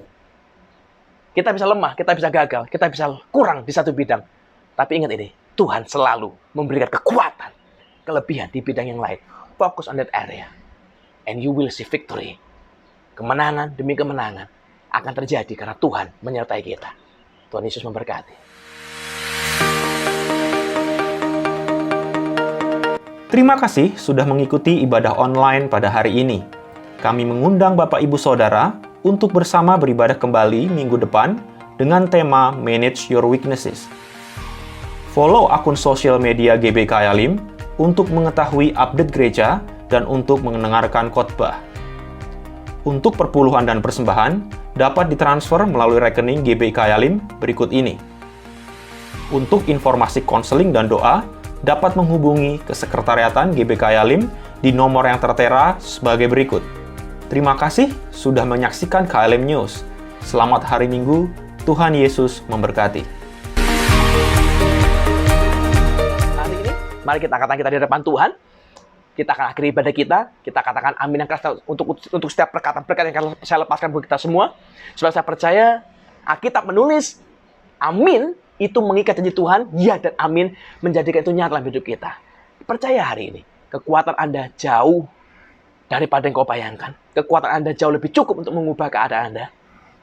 [SPEAKER 2] Kita bisa lemah, kita bisa gagal, kita bisa kurang di satu bidang. Tapi ingat ini, Tuhan selalu memberikan kekuatan, kelebihan di bidang yang lain. Fokus on that area. And you will see victory. Kemenangan demi kemenangan akan terjadi karena Tuhan menyertai kita. Tuhan Yesus memberkati.
[SPEAKER 1] Terima kasih sudah mengikuti ibadah online pada hari ini. Kami mengundang Bapak Ibu Saudara untuk bersama beribadah kembali minggu depan dengan tema Manage Your Weaknesses. Follow akun sosial media GBK Yalim untuk mengetahui update gereja dan untuk mendengarkan khotbah. Untuk perpuluhan dan persembahan dapat ditransfer melalui rekening GBK Yalim berikut ini. Untuk informasi konseling dan doa, dapat menghubungi ke Sekretariatan GBK Yalim di nomor yang tertera sebagai berikut. Terima kasih sudah menyaksikan KLM News. Selamat hari Minggu, Tuhan Yesus memberkati.
[SPEAKER 2] Hari ini, mari kita katakan kita di hadapan Tuhan. Kita akan akhiri ibadah kita. Kita katakan amin yang keras untuk setiap perkataan-perkataan yang saya lepaskan buat kita semua. Sebab saya percaya, Alkitab menulis amin itu mengikat janji Tuhan, ya dan amin, menjadikan itu nyata dalam hidup kita. Percaya hari ini, kekuatan Anda jauh daripada yang kau bayangkan. Kekuatan Anda jauh lebih cukup untuk mengubah keadaan Anda.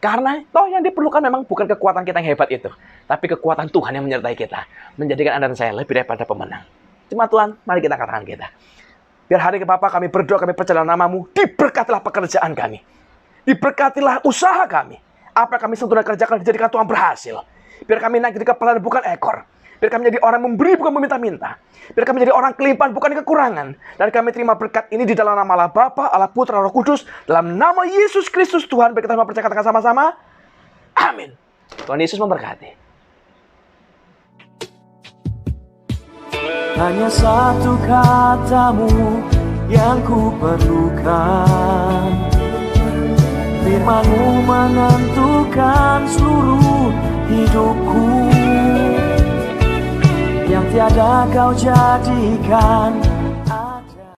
[SPEAKER 2] Karena toh yang diperlukan memang bukan kekuatan kita yang hebat itu, tapi kekuatan Tuhan yang menyertai kita, menjadikan Anda dan saya lebih daripada pemenang. Cuma Tuhan, mari kita katakan kita. Biar hari ke Bapa kami berdoa, kami percaya dalam nama-Mu, diberkatilah pekerjaan kami. Diberkatilah usaha kami. Apa yang kami sentuh dan kerjakan dijadikan Tuhan berhasil. Biar kami naik jadi kepala dan bukan ekor. Biar kami menjadi orang memberi bukan meminta-minta. Biar kami menjadi orang kelimpahan bukan kekurangan. Dan kami terima berkat ini di dalam nama Allah Bapa, Allah Putra, Roh Kudus. Dalam nama Yesus Kristus Tuhan. Biar kita semua percaya katakan sama-sama. Amin. Tuhan Yesus memberkati.
[SPEAKER 3] Hanya satu katamu yang ku perlukan. Firman-Mu menentukan seluruh hidupku. Yang tiada kau jadikan